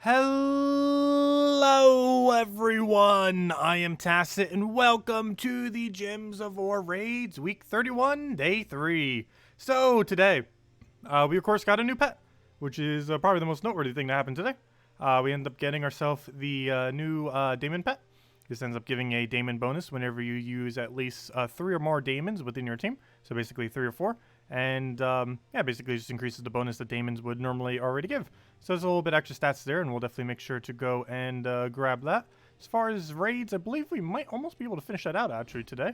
Hello everyone, I am Tacet and welcome to the Gems of War Raids Week 31, Day 3. So today, we of course got a new pet, which is probably the most noteworthy thing to happen today. We end up getting ourselves the new Daemon pet. This ends up giving a Daemon bonus whenever you use at least 3 or more Daemons within your team. So basically 3 or 4. And yeah, basically just increases the bonus that Daemons would normally already give. So there's a little bit extra stats there, and we'll definitely make sure to go and grab that. As far as raids, I believe we might almost be able to finish that out actually today.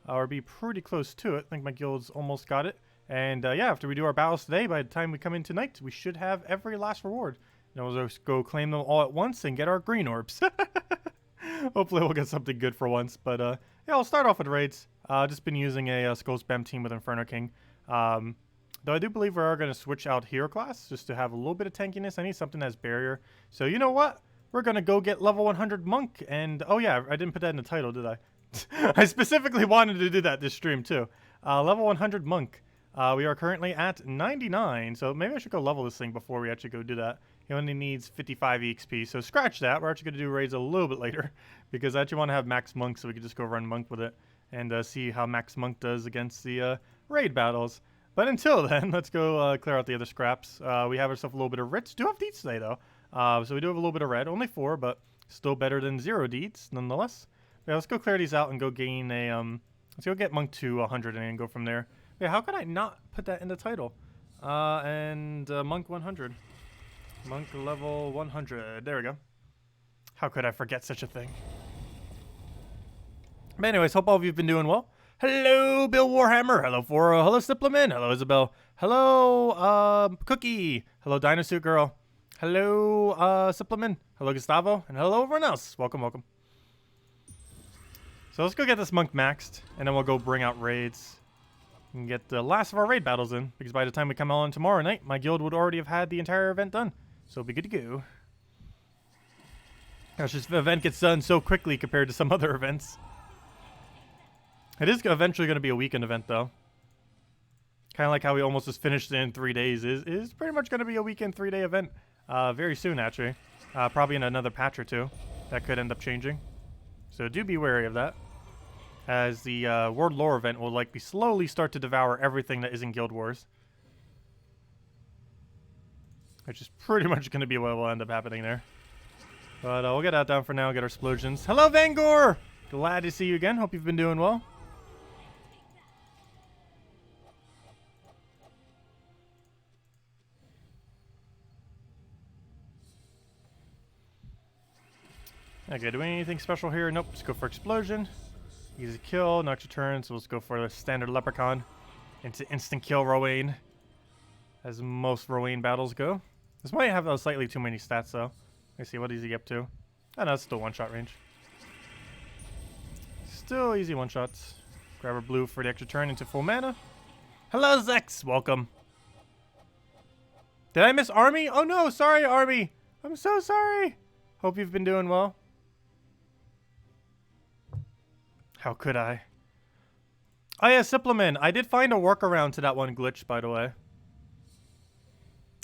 Or be pretty close to it. I think my guild's almost got it. And yeah, after we do our battles today, by the time we come in tonight, we should have every last reward. And we'll just go claim them all at once and get our green orbs. Hopefully we'll get something good for once. But yeah, I'll start off with raids. Just been using a skull spam team with Inferno King. Though I do believe we are going to switch out hero class just to have a little bit of tankiness. I need something that's barrier. So you know what? We're going to go get level 100 monk. And oh yeah, I didn't put that in the title, did I? I specifically wanted to do that this stream too. Level 100 monk. We are currently at 99. So maybe I should go level this thing before we actually go do that. He only needs 55 EXP. So scratch that. We're actually going to do raids a little bit later. Because I actually want to have max monk so we can just go run monk with it. And see how max monk does against the raid battles. But until then, let's go clear out the other scraps. We have ourselves a little bit of writs. Do have deeds today, though. So we do have a little bit of red. Only 4, but still better than 0 deeds, nonetheless. Yeah, let's go clear these out and go gain a... let's go get monk to 100 and go from there. Yeah, how could I not put that in the title? Monk 100. Monk level 100. There we go. How could I forget such a thing? But anyways, hope all of you have been doing well. Hello, Bill Warhammer. Hello, Fora. Hello, Stippleman. Hello, Isabel. Hello, Cookie. Hello, Dinosuit Girl. Hello, Stippleman. Hello, Gustavo. And hello, everyone else. Welcome, welcome. So let's go get this monk maxed, and then we'll go bring out raids and get the last of our raid battles in, because by the time we come on tomorrow night, my guild would already have had the entire event done. So it'll be good to go. Gosh, this event gets done so quickly compared to some other events. It is eventually going to be a weekend event, though. Kind of like how we almost just finished it in 3 days. Is pretty much going to be a weekend 3-day event very soon, actually. Probably in another patch or two. That could end up changing. So do be wary of that. As the World Lore event will likely slowly start to devour everything that is in Guild Wars. Which is pretty much going to be what will end up happening there. But we'll get that down for now, get our explosions. Hello, Vangor! Glad to see you again. Hope you've been doing well. Okay, do we need anything special here? Nope, let's go for explosion. Easy kill, no extra turn, so let's go for the standard leprechaun into instant kill Rowan. As most Rowan battles go. This might have slightly too many stats though. Let's see, what is he up to? Oh no, it's still one-shot range. Still easy one-shots. Grab our blue for the extra turn into full mana. Hello, Zex! Welcome. Did I miss Army? Oh no, sorry, Army! I'm so sorry! Hope you've been doing well. How could I? Oh yeah, Supplement. I did find a workaround to that one glitch, by the way.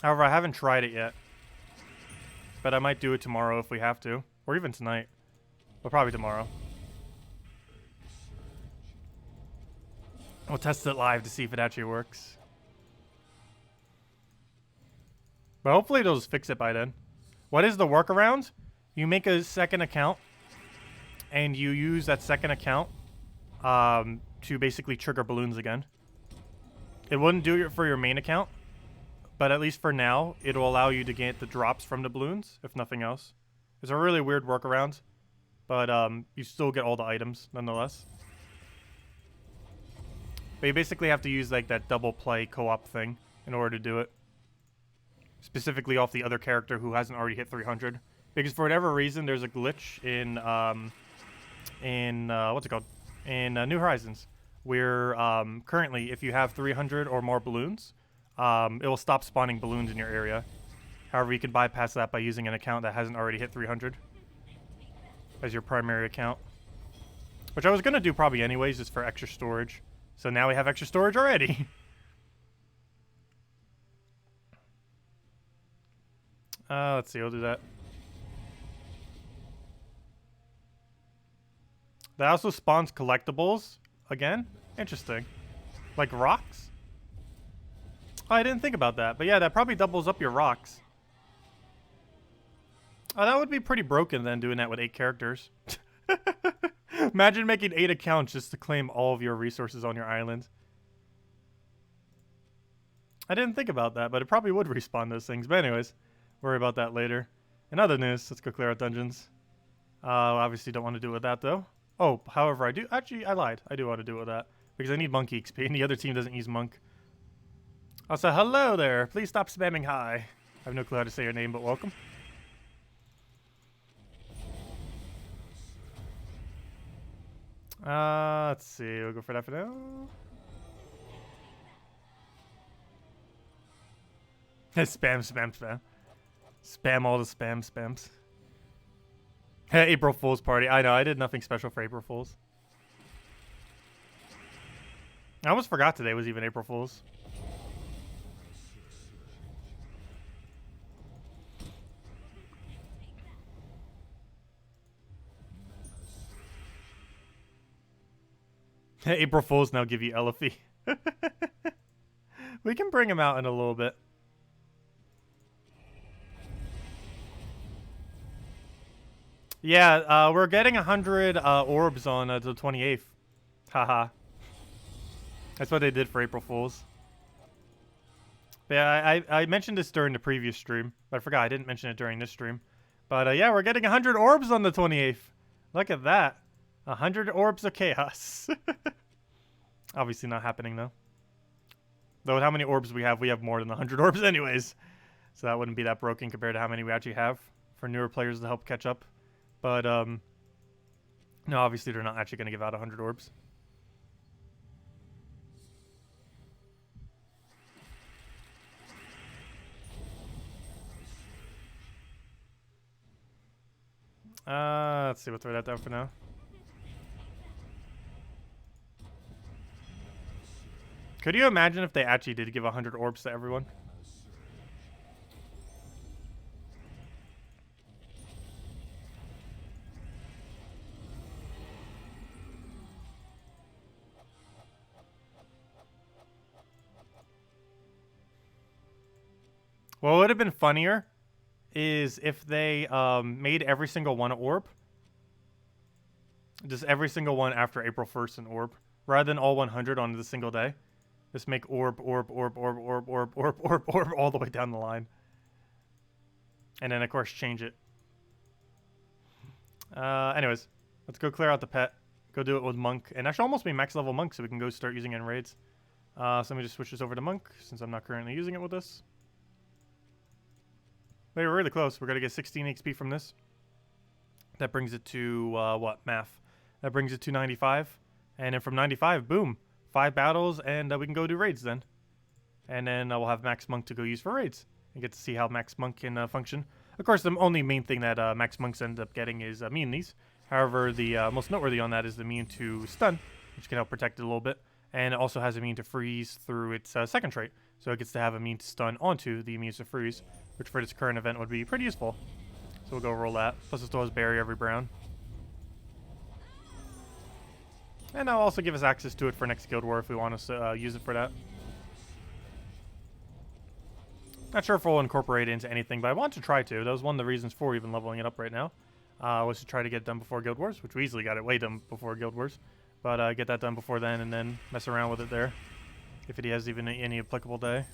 However, I haven't tried it yet. But I might do it tomorrow if we have to. Or even tonight. But probably tomorrow. We'll test it live to see if it actually works. But hopefully they'll just fix it by then. What is the workaround? You make a second account. And you use that second account to basically trigger balloons again. It wouldn't do it for your main account. But at least for now, it'll allow you to get the drops from the balloons, if nothing else. It's a really weird workaround. But you still get all the items, nonetheless. But you basically have to use like that double play co-op thing in order to do it. Specifically off the other character who hasn't already hit 300. Because for whatever reason, there's a glitch in what's it called? In New Horizons. Where currently, if you have 300 or more balloons, it will stop spawning balloons in your area. However, you can bypass that by using an account that hasn't already hit 300 as your primary account. Which I was going to do probably anyways, just for extra storage. So now we have extra storage already. Let's see, we'll do that. That also spawns collectibles again. Interesting. Like rocks? Oh, I didn't think about that. But yeah, that probably doubles up your rocks. Oh, that would be pretty broken then, doing that with 8 characters. Imagine making 8 accounts just to claim all of your resources on your island. I didn't think about that, but it probably would respawn those things. But anyways, worry about that later. In other news, let's go clear out dungeons. Obviously don't want to do it with that, though. Oh, however, I do. Actually, I lied. I do want to do it with that. Because I need monkey XP, and the other team doesn't use monk. Also, hello there. Please stop spamming hi. I have no clue how to say your name, but welcome. Let's see. We'll go for that for now. Spam, spam, spam. Spam all the spams. Hey, April Fool's party. I know, I did nothing special for April Fool's. I almost forgot today was even April Fool's. April Fools now give you elhay. We can bring him out in a little bit. Yeah, we're getting 100 orbs on the 28th. Haha. That's what they did for April Fools. But yeah, I mentioned this during the previous stream, but I forgot I didn't mention it during this stream. But yeah, we're getting 100 orbs on the 28th. Look at that. 100 orbs of chaos. Obviously not happening, though. Though with how many orbs we have more than 100 orbs anyways. So that wouldn't be that broken compared to how many we actually have for newer players to help catch up. But, no, obviously they're not actually going to give out 100 orbs. Let's see, we'll throw that down for now. Could you imagine if they actually did give 100 orbs to everyone? What would have been funnier is if they made every single one an orb. Just every single one after April 1st an orb. Rather than all 100 on the single day. Just make orb all the way down the line. And then, of course, change it. Anyways, let's go clear out the pet. Go do it with Monk. And actually almost be max level Monk so we can go start using it in raids. So let me just switch this over to Monk since I'm not currently using it with this. Wait, we're really close. We're going to get 16 XP from this. That brings it to, what? Math. That brings it to 95. And then from 95, boom. 5 battles, and we can go do raids then. And then we'll have Max Monk to go use for raids. And get to see how Max Monk can function. Of course, the only main thing that Max Monks end up getting is immunities. However, the most noteworthy on that is the immune to stun, which can help protect it a little bit. And it also has immune to freeze through its second trait. So it gets to have immune to stun onto the immune to freeze, which for this current event would be pretty useful. So we'll go roll that. Plus it still has Barrier every brown. And that'll also give us access to it for next Guild War if we want to use it for that. Not sure if we'll incorporate it into anything, but I want to try to. That was one of the reasons for even leveling it up right now. Was to try to get it done before Guild Wars, which we easily got it way done before Guild Wars. But get that done before then and then mess around with it there. If it has even any applicable day.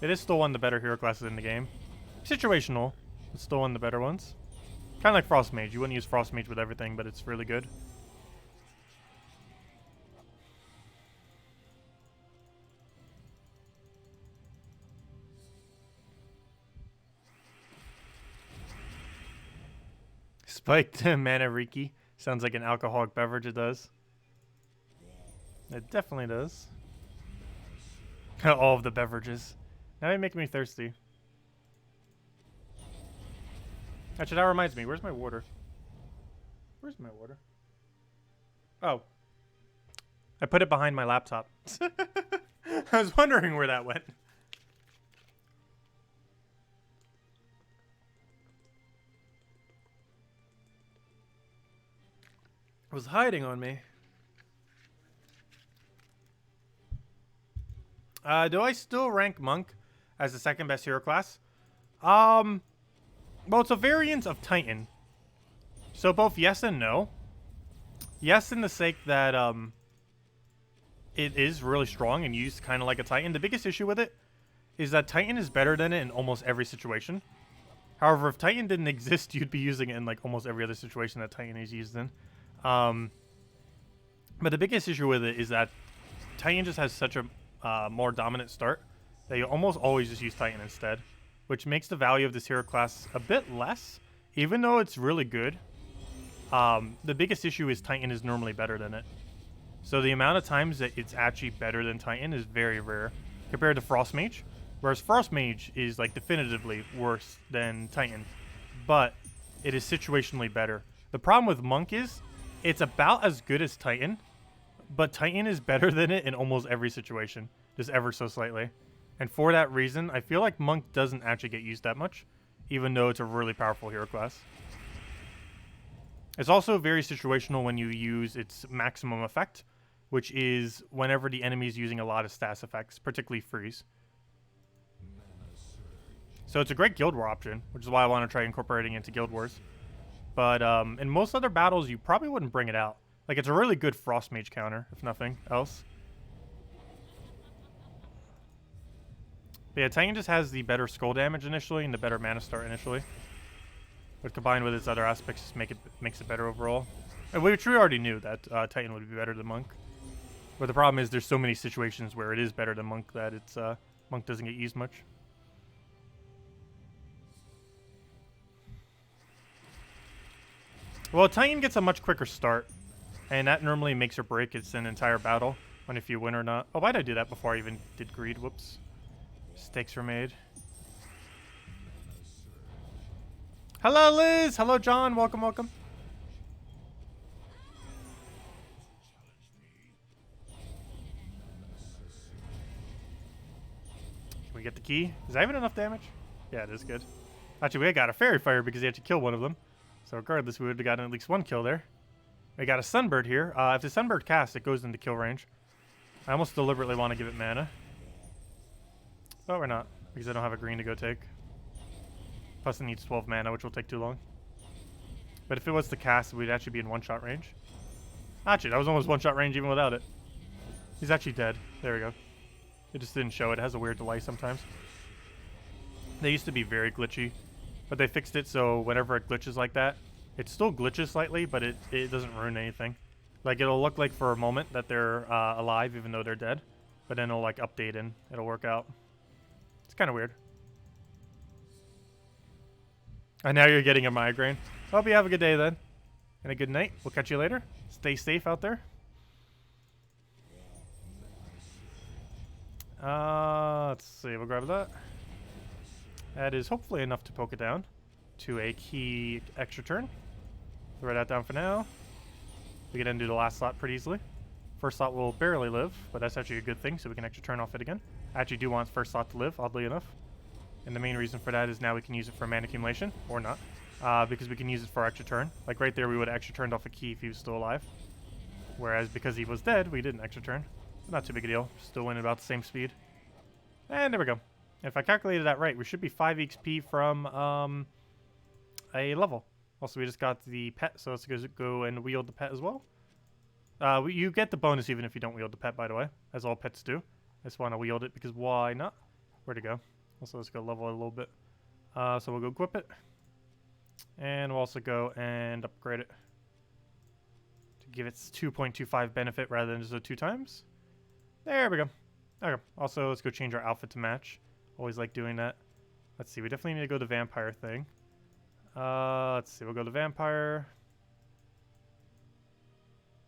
It is still one of the better hero classes in the game. Situational, but still one of the better ones. Kind of like Frost Mage. You wouldn't use Frost Mage with everything, but it's really good. Spiked Mana Riki. Sounds like an alcoholic beverage, it does. It definitely does. All of the beverages. Now you make me thirsty. Actually, that reminds me. Where's my water? Where's my water? Oh. I put it behind my laptop. I was wondering where that went. Was hiding on me. Do I still rank Monk as the second best hero class? Well, it's a variant of Titan. So both yes and no. Yes, in the sake that it is really strong and used kind of like a Titan. The biggest issue with it is that Titan is better than it in almost every situation. However, if Titan didn't exist, you'd be using it in like almost every other situation that Titan is used in. But the biggest issue with it is that Titan just has such a more dominant start that you almost always just use Titan instead, which makes the value of this hero class a bit less, even though it's really good. The biggest issue is Titan is normally better than it. So the amount of times that it's actually better than Titan is very rare compared to Frost Mage. Whereas Frost Mage is like definitively worse than Titan, but it is situationally better. The problem with Monk is it's about as good as Titan, but Titan is better than it in almost every situation, just ever so slightly. And for that reason, I feel like Monk doesn't actually get used that much, even though it's a really powerful hero class. It's also very situational when you use its maximum effect, which is whenever the enemy is using a lot of stats effects, particularly freeze. So it's a great Guild War option, which is why I want to try incorporating it into Guild Wars. But in most other battles, you probably wouldn't bring it out. Like, it's a really good Frost Mage counter, if nothing else. But yeah, Titan just has the better skull damage initially and the better mana start initially. But combined with its other aspects, just makes it better overall. And we already knew that Titan would be better than Monk. But the problem is there's so many situations where it is better than Monk that it's Monk doesn't get used much. Well, Titan gets a much quicker start, and that normally makes or breaks an entire battle on if you win or not. Oh, why'd I do that before I even did greed? Whoops. Mistakes were made. Hello, Liz! Hello, John! Welcome, welcome. Can we get the key? Is that even enough damage? Yeah, it is good. Actually, we got a Fairy Fire because he had to kill one of them. So regardless, we would have gotten at least one kill there. We got a Sunbird here. If the Sunbird casts, it goes into kill range. I almost deliberately want to give it mana. But we're not, because I don't have a green to go take. Plus it needs 12 mana, which will take too long. But if it was to cast, we'd actually be in one-shot range. Actually, that was almost one-shot range even without it. He's actually dead. There we go. It just didn't show it. It has a weird delay sometimes. They used to be very glitchy, but they fixed it so whenever it glitches like that, it still glitches slightly, but it doesn't ruin anything. Like, it'll look like for a moment that they're alive even though they're dead, but then it'll like update and it'll work out. It's kind of weird. And now you're getting a migraine. Hope you have a good day then. And a good night. We'll catch you later. Stay safe out there. Let's see. We'll grab that. That is hopefully enough to poke it down to a key extra turn. Throw that down for now. We can then do the last slot pretty easily. First slot will barely live, but that's actually a good thing, so we can extra turn off it again. I actually do want first slot to live, oddly enough. And the main reason for that is now we can use it for mana accumulation, or not, because we can use it for extra turn. Like right there, we would have extra turned off a key if he was still alive. Whereas because he was dead, we didn't extra turn. Not too big a deal. Still win about the same speed. And there we go. If I calculated that right, we should be 5 XP from a level. Also, we just got the pet, so let's go and wield the pet as well. You get the bonus even if you don't wield the pet, by the way, as all pets do. I just want to wield it because why not? Where'd it go? Also, let's go level it a little bit. So we'll go equip it. And we'll also go and upgrade it to give it 2.25 benefit rather than just a 2 times. There we go. Okay. Also, let's go change our outfit to match. Always like doing that. Let's see. We definitely need to go to the vampire thing. Let's see. We'll go to vampire.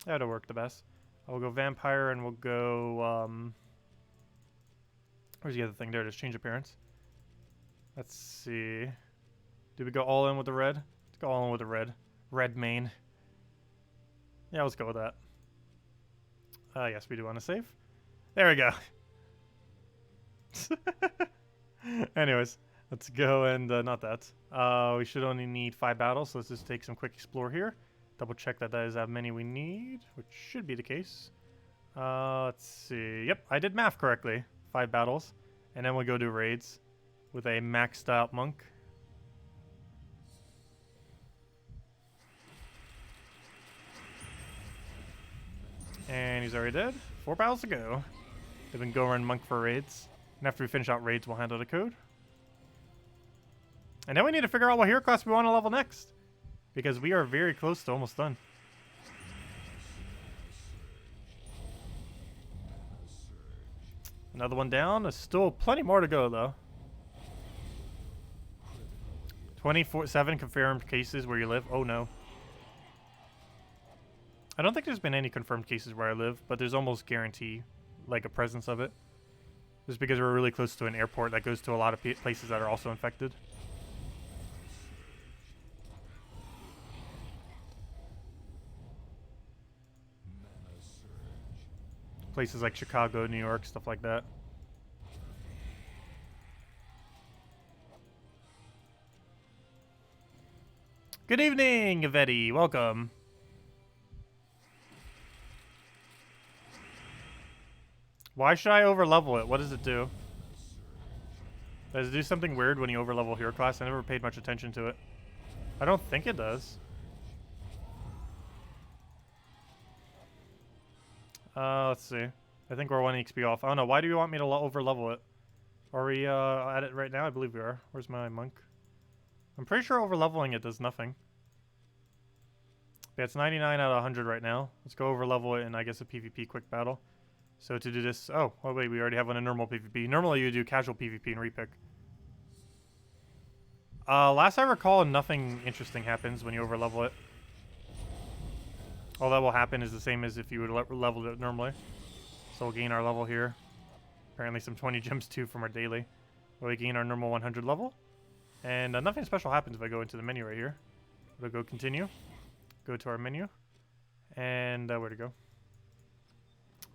That'll work the best. I'll go vampire and we'll go... where's the other thing? There it is. Change appearance. Let's see. Do we go all in with the red? Let's go all in with the red. Red main. Yeah, let's go with that. Yes, we do want to save. There we go. Anyways, let's go and not that. We should only need 5 battles, so let's just take some quick explore here. Double check that is how many we need, which should be the case. Let's see. Yep, I did math correctly. 5 battles. And then we'll go do raids with a maxed out monk. And he's already dead. 4 battles to go. Then we can go run monk for raids. And after we finish out raids, we'll handle the code. And then we need to figure out what hero class we want to level next. Because we are very close to almost done. Another one down. There's still plenty more to go, though. 24/7 confirmed cases where you live. Oh, no. I don't think there's been any confirmed cases where I live, but there's almost guarantee, like, a presence of it. Just because we're really close to an airport that goes to a lot of places that are also infected. Places like Chicago, New York, stuff like that. Good evening, Yvetti. Welcome. Why should I overlevel it? What does it do? Does it do something weird when you overlevel hero class? I never paid much attention to it. I don't think it does. Let's see. I think we're 1 XP off. I don't know. Why do you want me to overlevel it? Are we at it right now? I believe we are. Where's my monk? I'm pretty sure overleveling it does nothing. Yeah, it's 99 out of 100 right now. Let's go overlevel it in, I guess, a PvP quick battle. So to do this... Oh, wait. We already have one in normal PvP. Normally you do casual PvP and repick. Last I recall, nothing interesting happens when you overlevel it. All that will happen is the same as if you would level it normally. So we'll gain our level here. Apparently some 20 gems too from our daily. We'll gain our normal 100 level. And nothing special happens if I go into the menu right here. We'll go continue. Go to our menu. And where to go?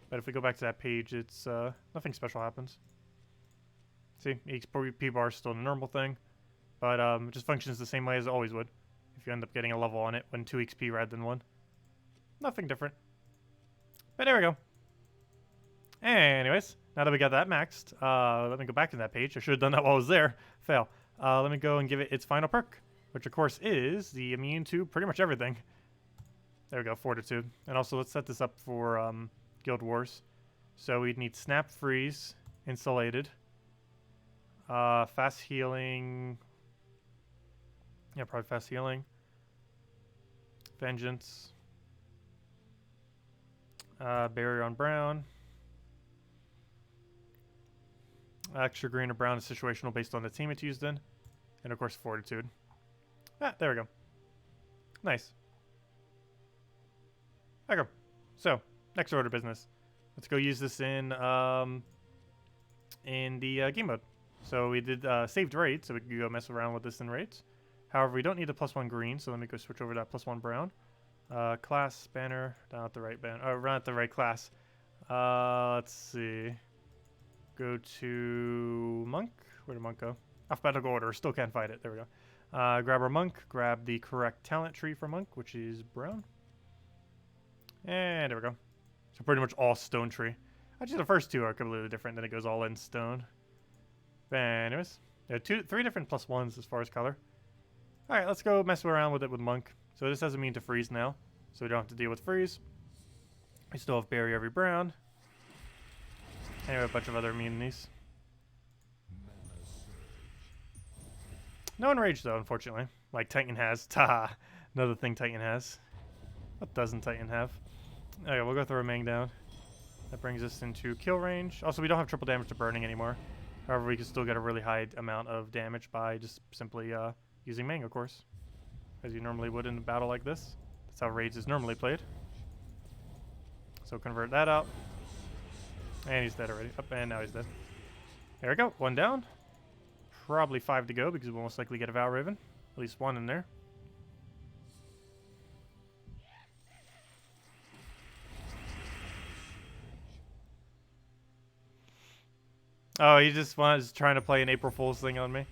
But if we go back to that page, it's nothing special happens. See, XP bar is still a normal thing. But it just functions the same way as it always would. If you end up getting a level on it when 2 XP rather than 1. Nothing different. But there we go. Anyways, now that we got that maxed, let me go back to that page. I should have done that while I was there. Fail. Let me go and give it its final perk, which of course is the immune to pretty much everything. There we go, Fortitude. And also let's set this up for Guild Wars. So we'd need Snap Freeze, Insulated, Fast Healing. Yeah, probably Fast Healing. Vengeance. Barrier on Brown. Extra green or brown is situational based on the team it's used in. And of course, Fortitude. Ah, there we go. Nice. Okay. So, next order of business. Let's go use this in the game mode. So we did saved raids, so we can go mess around with this in raids. However, we don't need a +1 green, so let me go switch over to that +1 brown. Class banner, down at the right banner. Oh, run at the right class. Let's see. Go to Monk. Where did Monk go? Alphabetical order. Still can't find it. There we go. Grab our Monk. Grab the correct talent tree for Monk, which is brown. And there we go. So pretty much all stone tree. Actually, the first two are completely different. Then it goes all in stone. But anyways, there are 3 different +1s as far as color. All right, let's go mess around with it with Monk. So this has immune to freeze now, so we don't have to deal with freeze. We still have Bury Every Brown. And we have a bunch of other immunities. No Enrage though, unfortunately. Like Titan has. Ta! Another thing Titan has. What doesn't Titan have? Okay, we'll go throw a Mang down. That brings us into kill range. Also, we don't have triple damage to burning anymore. However, we can still get a really high amount of damage by just simply using Mang, of course. As you normally would in a battle like this. That's how Raids is normally played. So convert that out. And he's dead already. Up, and now he's dead. There we go. 1 down. Probably 5 to go because we'll most likely get a Vow Raven. At least 1 in there. Oh, he just was trying to play an April Fool's thing on me.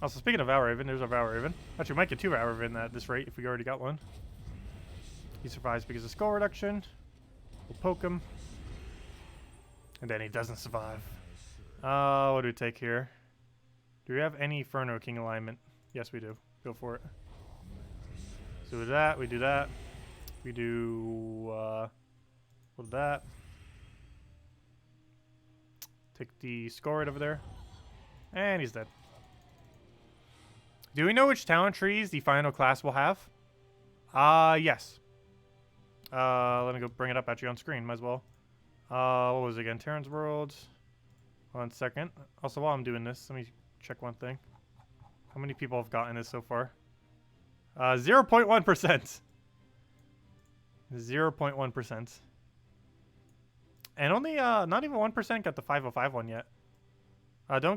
Also, speaking of Valraven, there's our Valraven. Actually, we might get 2 Valraven at this rate if we already got one. He survives because of skull reduction. We'll poke him. And then he doesn't survive. What do we take here? Do we have any Inferno King alignment? Yes, we do. Go for it. So we do that. We do that. We do with that. Take the skull right over there. And he's dead. Do we know which talent trees the final class will have? Yes. Let me go bring it up actually on screen. Might as well. What was it again? Terran's World. 1 second. Also, while I'm doing this, let me check one thing. How many people have gotten this so far? 0.1%. 0.1%. And only, not even 1% got the 505 one yet.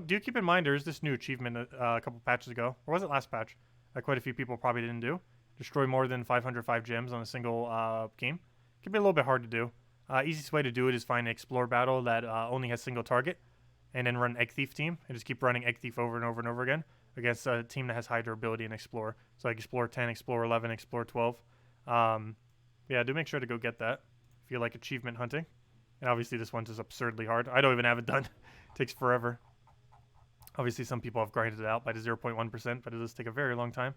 Do keep in mind there's this new achievement a couple patches ago. Or was it last patch? Quite a few people probably didn't do. Destroy more than 505 gems on a single game. Can be a little bit hard to do. Easiest way to do it is find an Explore battle that only has single target. And then run Egg Thief team. And just keep running Egg Thief over and over and over again. Against a team that has high durability and Explore. So like Explore 10, Explore 11, Explore 12. Yeah, do make sure to go get that. If you like achievement hunting. And obviously this one's just absurdly hard. I don't even have it done. It takes forever. Obviously some people have grinded it out by the 0.1%, but it does take a very long time.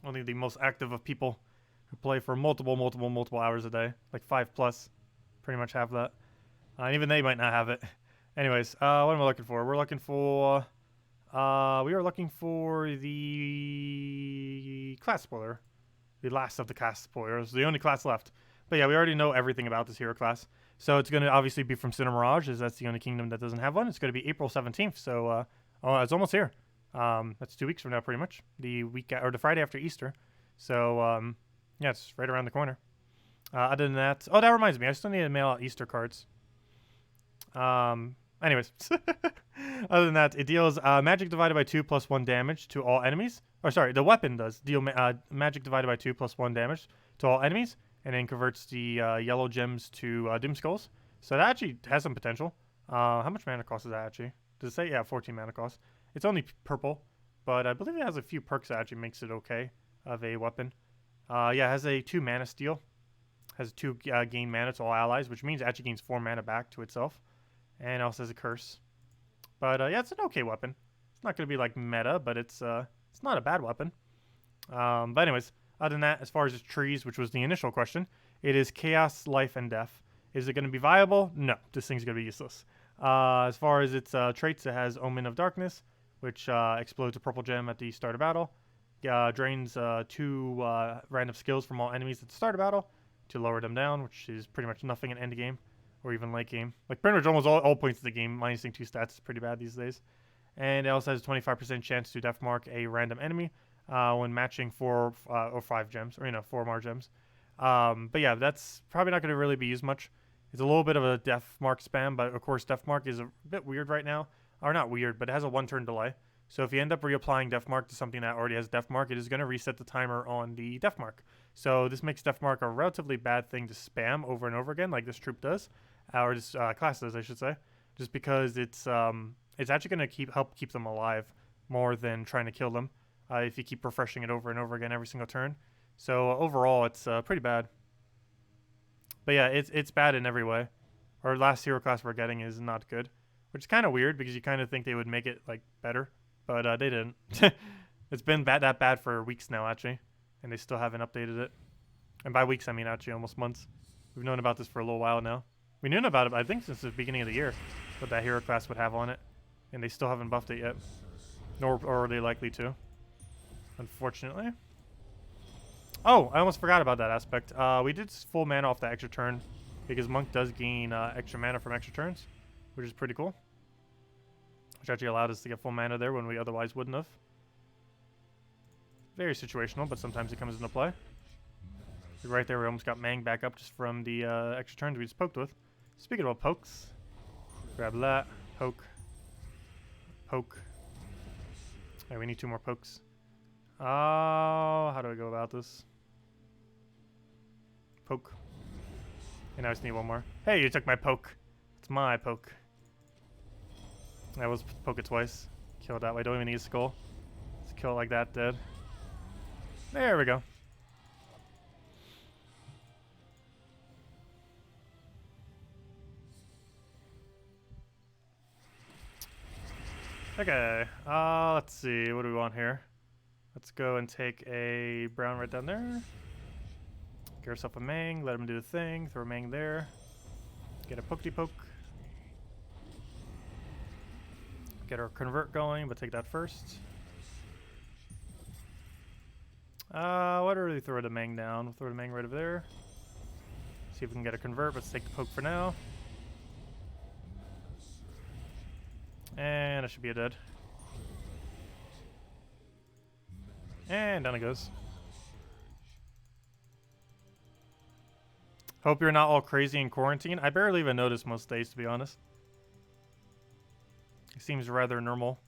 Only the most active of people who play for multiple hours a day. Like 5+. Pretty much have that. And even they might not have it. Anyways, what am I looking for? We're looking for... we are looking for the class spoiler. The last of the class spoilers. The only class left. But yeah, we already know everything about this hero class. So it's going to obviously be from Cinder Mirage, as that's the only kingdom that doesn't have one. It's going to be April 17th, so it's almost here. That's 2 weeks from now, pretty much. The week or the Friday after Easter. So yeah, it's right around the corner. Other than that, oh, that reminds me, I still need to mail out Easter cards. Anyways, other than that, it deals magic divided by 2 plus 1 damage to all enemies. Or sorry, the weapon does deal magic divided by 2 plus 1 damage to all enemies. And then converts the yellow gems to Doom Skulls. So that actually has some potential. How much mana cost is that actually? Does it say? Yeah, 14 mana cost. It's only purple, but I believe it has a few perks that actually makes it okay of a weapon. Yeah, it has a 2 mana steal. Has 2 gain mana to all allies, which means it actually gains 4 mana back to itself. And it also has a curse. But yeah, it's an okay weapon. It's not going to be like meta, but it's not a bad weapon. But anyways. Other than that, as far as its trees, which was the initial question, it is Chaos, Life, and Death. Is it going to be viable? No, this thing's going to be useless. As far as its traits, it has Omen of Darkness, which explodes a purple gem at the start of battle. Drains 2 random skills from all enemies at the start of battle to lower them down, which is pretty much nothing in end game or even late game. Like pretty much almost all points of the game, minusing 2 stats is pretty bad these days. And it also has a 25% chance to death mark a random enemy. When matching 4 or 5 gems, or 4 more gems. But yeah, that's probably not going to really be used much. It's a little bit of a death mark spam, but of course death mark is a bit weird right now. Or not weird, but it has a 1-turn delay. So if you end up reapplying death mark to something that already has death mark, it is going to reset the timer on the death mark. So this makes death mark a relatively bad thing to spam over and over again, like this troop does, or this class does, I should say, just because it's actually going to help keep them alive more than trying to kill them. If you keep refreshing it over and over again every single turn. So overall, it's pretty bad. But yeah, it's bad in every way. Our last hero class we're getting is not good. Which is kind of weird because you kind of think they would make it like better. But they didn't. It's been that bad for weeks now, actually. And they still haven't updated it. And by weeks, I mean actually almost months. We've known about this for a little while now. We knew about it, I think, since the beginning of the year. What that hero class would have on it. And they still haven't buffed it yet. Nor are they likely to. Unfortunately. Oh, I almost forgot about that aspect. We did full mana off the extra turn because Monk does gain extra mana from extra turns, which is pretty cool. Which actually allowed us to get full mana there when we otherwise wouldn't have. Very situational, but sometimes it comes into play. Right there, we almost got Mang back up just from the extra turns we just poked with. Speaking about pokes, grab that, poke, poke. Hey, we need 2 more pokes. How do I go about this? Poke. And I just need 1 more. Hey, you took my poke. It's my poke. I was poke it twice. Kill it that way. Don't even need a skull. Just kill it like that, dead. There we go. Okay. Let's see. What do we want here? Let's go and take a brown right down there. Get ourselves a Mang. Let him do the thing. Throw a Mang there. Get a Pokety-Poke. Get our convert going, but take that first. Why don't we throw the Mang down? We'll throw the Mang right over there. See if we can get a convert, but let's take the poke for now. And that should be a dead. And down it goes. Hope you're not all crazy in quarantine. I barely even notice most days, to be honest. It seems rather normal.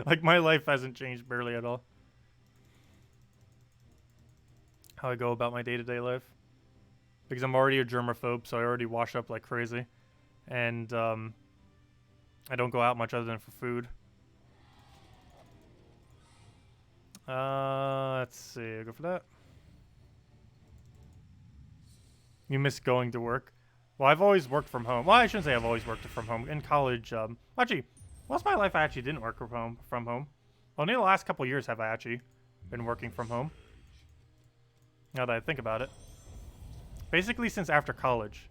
Like, my life hasn't changed barely at all. How I go about my day-to-day life. Because I'm already a germaphobe, so I already wash up like crazy. And, I don't go out much other than for food. Let's see. I'll go for that. You miss going to work? Well, I've always worked from home. Well, I shouldn't say I've always worked from home. In college, actually, most of my life I actually didn't work from home. Only the last couple years have I actually been working from home. Now that I think about it. Basically, since after college,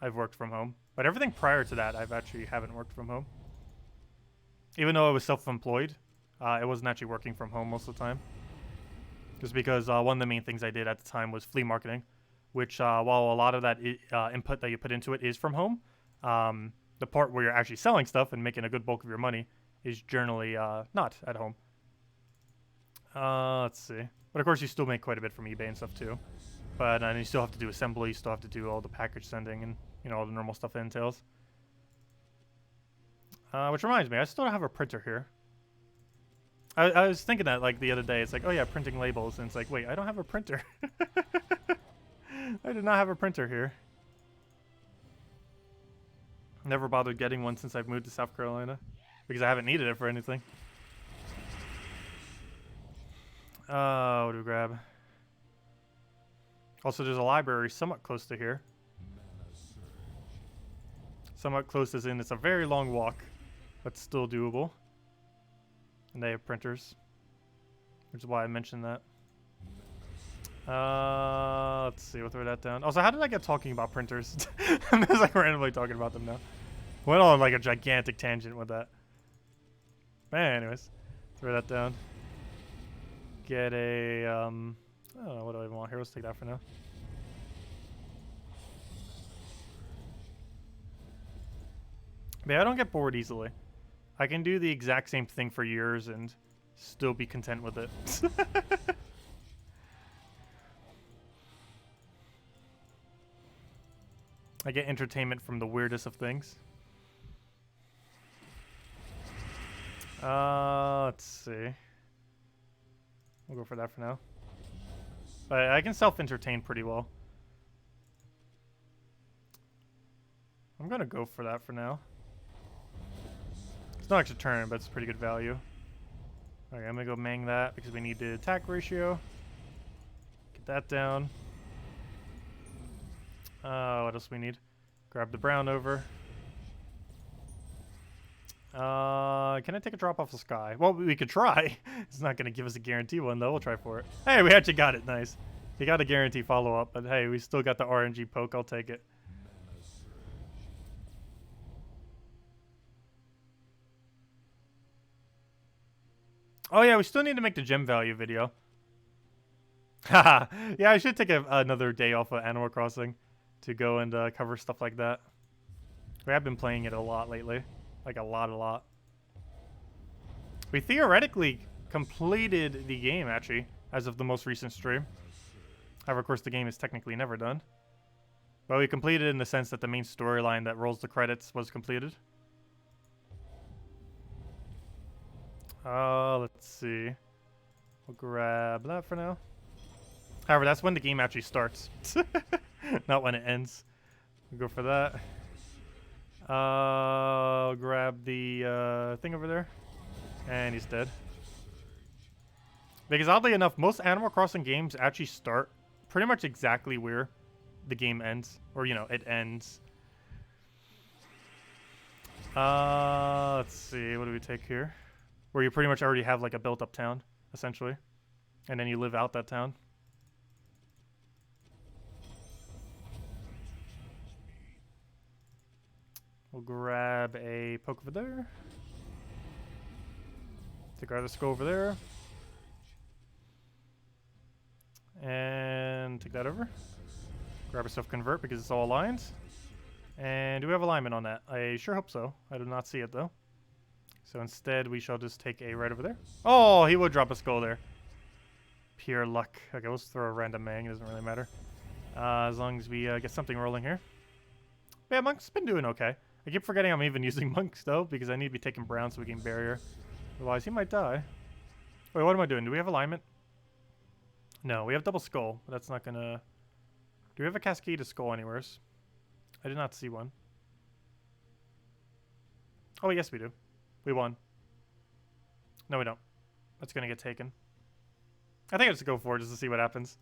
I've worked from home. But everything prior to that, I've actually haven't worked from home. Even though I was self-employed, I wasn't actually working from home most of the time. Just because one of the main things I did at the time was flea marketing. Which, while a lot of that input that you put into it is from home, the part where you're actually selling stuff and making a good bulk of your money is generally not at home. Let's see. But of course, you still make quite a bit from eBay and stuff too. But you still have to do assembly, you still have to do all the package sending and, you know, all the normal stuff it entails. Which reminds me, I still don't have a printer here. I was thinking that, like, the other day. It's like, oh yeah, printing labels. And it's like, wait, I don't have a printer. I did not have a printer here. Never bothered getting one since I've moved to South Carolina. Because I haven't needed it for anything. What do we grab? Also, there's a library somewhat close to here. Somewhat close as in it's a very long walk. But still doable. And they have printers. Which is why I mentioned that. Let's see, we'll throw that down. Also, how did I get talking about printers? I'm just like randomly talking about them now. Went on like a gigantic tangent with that. But anyways, throw that down. Get a, I don't know, what do I even want here? Let's take that for now. But yeah, I don't get bored easily. I can do the exact same thing for years and still be content with it. I get entertainment from the weirdest of things. Let's see. We'll go for that for now. But I can self-entertain pretty well. I'm gonna go for that for now. It's not extra turn, but it's pretty good value. Okay, I'm gonna go Mang that because we need the attack ratio. Get that down. What else do we need? Grab the brown over. Can I take a drop off the sky? Well, we could try. It's not gonna give us a guarantee one though. We'll try for it. Hey, we actually got it. Nice. We got a guarantee follow-up, but hey, we still got the RNG poke. I'll take it. Oh yeah, we still need to make the gem value video. Haha. Yeah, I should take another day off of Animal Crossing to go and cover stuff like that. We have been playing it a lot lately. Like a lot. We theoretically completed the game, actually, as of the most recent stream. However, of course, the game is technically never done. But we completed in the sense that the main storyline that rolls the credits was completed. Let's see. We'll grab that for now. However, that's when the game actually starts. Not when it ends. We'll go for that. Grab the thing over there. And he's dead. Because oddly enough, most Animal Crossing games actually start pretty much exactly where the game ends. Or, you know, it ends. Let's see. What do we take here? Where you pretty much already have like a built-up town, essentially. And then you live out that town. We'll grab a poke over there. Take our other skull over there. And take that over. Grab a self-convert because it's all aligned. And do we have alignment on that? I sure hope so. I do not see it though. So instead we shall just take a right over there. Oh, he would drop a skull there. Pure luck. Okay, let's throw a random mang. It doesn't really matter. As long as we get something rolling here. But yeah, Monk's been doing okay. I keep forgetting I'm even using Monks though, because I need to be taking Brown so we can barrier. Otherwise, he might die. Wait, what am I doing? Do we have alignment? No, we have double skull. But that's not gonna... Do we have a cascade of skull anywheres? I did not see one. Oh, yes, we do. We won. No, we don't. That's gonna get taken. I think I'll just go for it just to see what happens.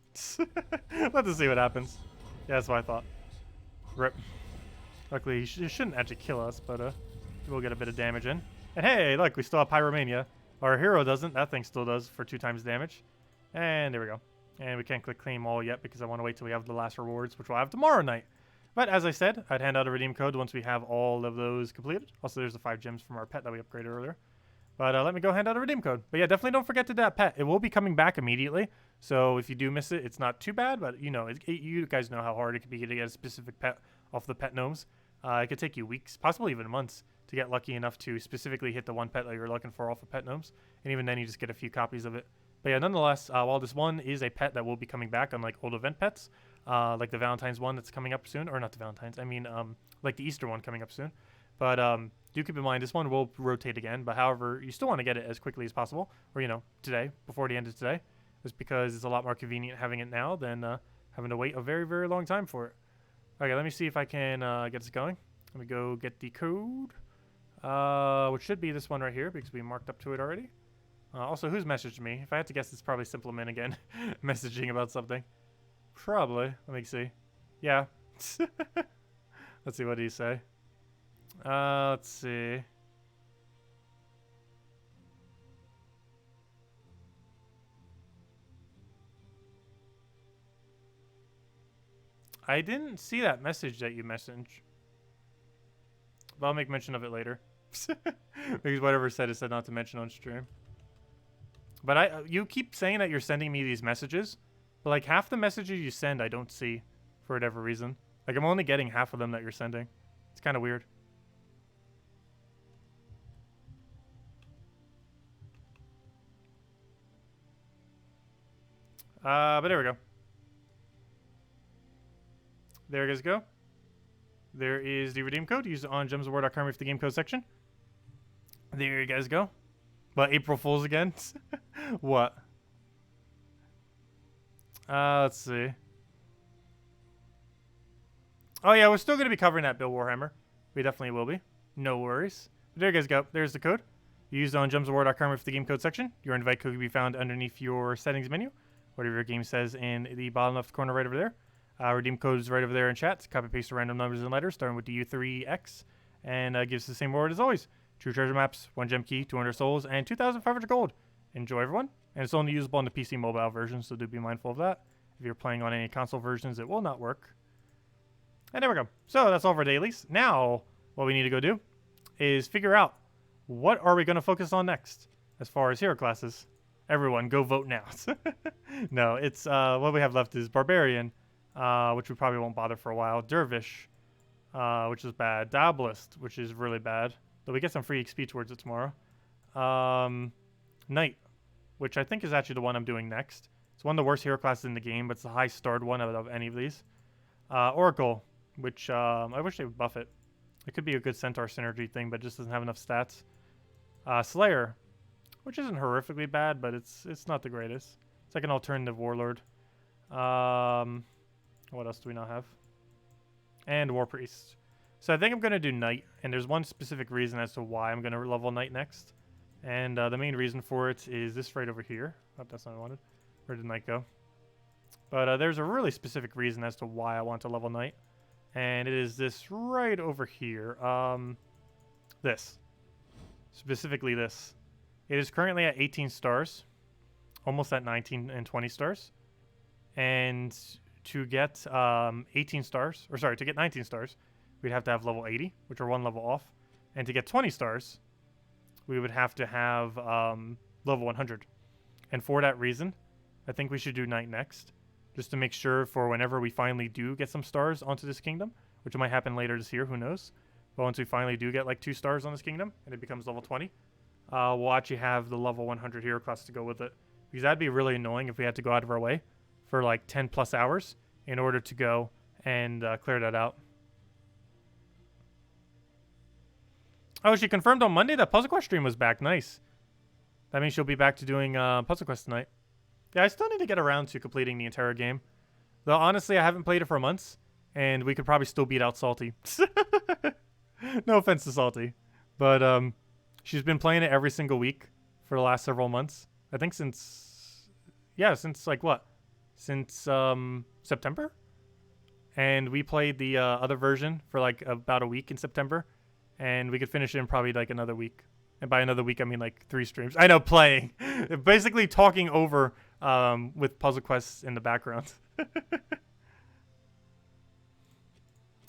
Let's see what happens. Yeah, that's what I thought. Rip. Luckily, he shouldn't actually kill us, but we'll get a bit of damage in. And hey, look, we still have Pyromania. Our hero doesn't. That thing still does for 2 times damage. And there we go. And we can't click claim all yet because I want to wait till we have the last rewards, which we'll have tomorrow night. But as I said, I'd hand out a redeem code once we have all of those completed. Also, there's the 5 gems from our pet that we upgraded earlier. But let me go hand out a redeem code. But yeah, definitely don't forget to that pet. It will be coming back immediately. So if you do miss it, it's not too bad. But you know, you guys know how hard it can be to get a specific pet off the pet gnomes. It could take you weeks, possibly even months, to get lucky enough to specifically hit the one pet that you're looking for off of pet gnomes. And even then, you just get a few copies of it. But yeah, nonetheless, while this one is a pet that will be coming back, unlike old event pets, like the Valentine's one that's coming up soon, or not the Valentine's, I mean, like the Easter one coming up soon. But do keep in mind, this one will rotate again. But however, you still want to get it as quickly as possible, or, you know, today, before the end of today, just because it's a lot more convenient having it now than having to wait a very, very long time for it. Okay, let me see if I can get this going. Let me go get the code, which should be this one right here because we marked up to it already. Also, who's messaged me? If I had to guess, it's probably Simpleman again, messaging about something. Probably. Let me see. Yeah. Let's see, what did he say? Let's see. I didn't see that message that you messaged. But I'll make mention of it later. Because whatever said is said not to mention on stream. But you keep saying that you're sending me these messages, but like half the messages you send I don't see for whatever reason. Like I'm only getting half of them that you're sending. It's kind of weird. But there we go. There you guys go. There is the redeem code. Use it on gemsofwar.com with the game code section. There you guys go. But April Fools again? What? Let's see. Oh yeah, we're still going to be covering that Bill Warhammer. We definitely will be. No worries. But there you guys go. There's the code. Use it on gemsofwar.com with the game code section. Your invite code can be found underneath your settings menu. Whatever your game says in the bottom left corner right over there. Redeem code is right over there in chat. Copy paste the random numbers and letters starting with the U3X. And gives the same reward as always. True treasure maps, 1 gem key, 200 souls, and 2,500 gold. Enjoy, everyone. And it's only usable on the PC mobile version, so do be mindful of that. If you're playing on any console versions, it will not work. And there we go. So that's all for dailies. Now, what we need to go do is figure out what are we going to focus on next as far as hero classes. Everyone, go vote now. No, it's what we have left is Barbarian, which we probably won't bother for a while. Dervish, which is bad. Dabalist, which is really bad. Though we get some free XP towards it tomorrow. Knight, which I think is actually the one I'm doing next. It's one of the worst hero classes in the game, but it's the high starred one out of any of these. Oracle, which I wish they would buff it. It could be a good Centaur synergy thing, but it just doesn't have enough stats. Slayer, which isn't horrifically bad, but it's not the greatest. It's like an alternative warlord. What else do we not have? And War Priest. So I think I'm going to do Knight, and there's one specific reason as to why I'm going to level Knight next. And the main reason for it is this right over here. Oh, that's not what I wanted. Where did Knight go? But there's a really specific reason as to why I want to level Knight. And it is this right over here. This. Specifically this. It is currently at 18 stars. Almost at 19 and 20 stars. And to get 18 stars, or sorry, to get 19 stars, we'd have to have level 80, which are one level off. And to get 20 stars, we would have to have level 100. And for that reason, I think we should do Knight next, just to make sure for whenever we finally do get some stars onto this kingdom, which might happen later this year, who knows. But once we finally do get like 2 stars on this kingdom, and it becomes level 20, we'll actually have the level 100 hero class to go with it. Because that'd be really annoying if we had to go out of our way for like 10 plus hours in order to go and clear that out. Oh, she confirmed on Monday that Puzzle Quest stream was back. Nice. That means she'll be back to doing Puzzle Quest tonight. Yeah, I still need to get around to completing the entire game. Though, honestly, I haven't played it for months, and we could probably still beat out Salty. No offense to Salty. But she's been playing it every single week for the last several months. I think since... Yeah, since, like, what? Since September? And we played the other version for, like, about a week in September. And we could finish it in probably, like, another week. And by another week, I mean, like, 3 streams. I know, playing. Basically talking over with Puzzle Quests in the background.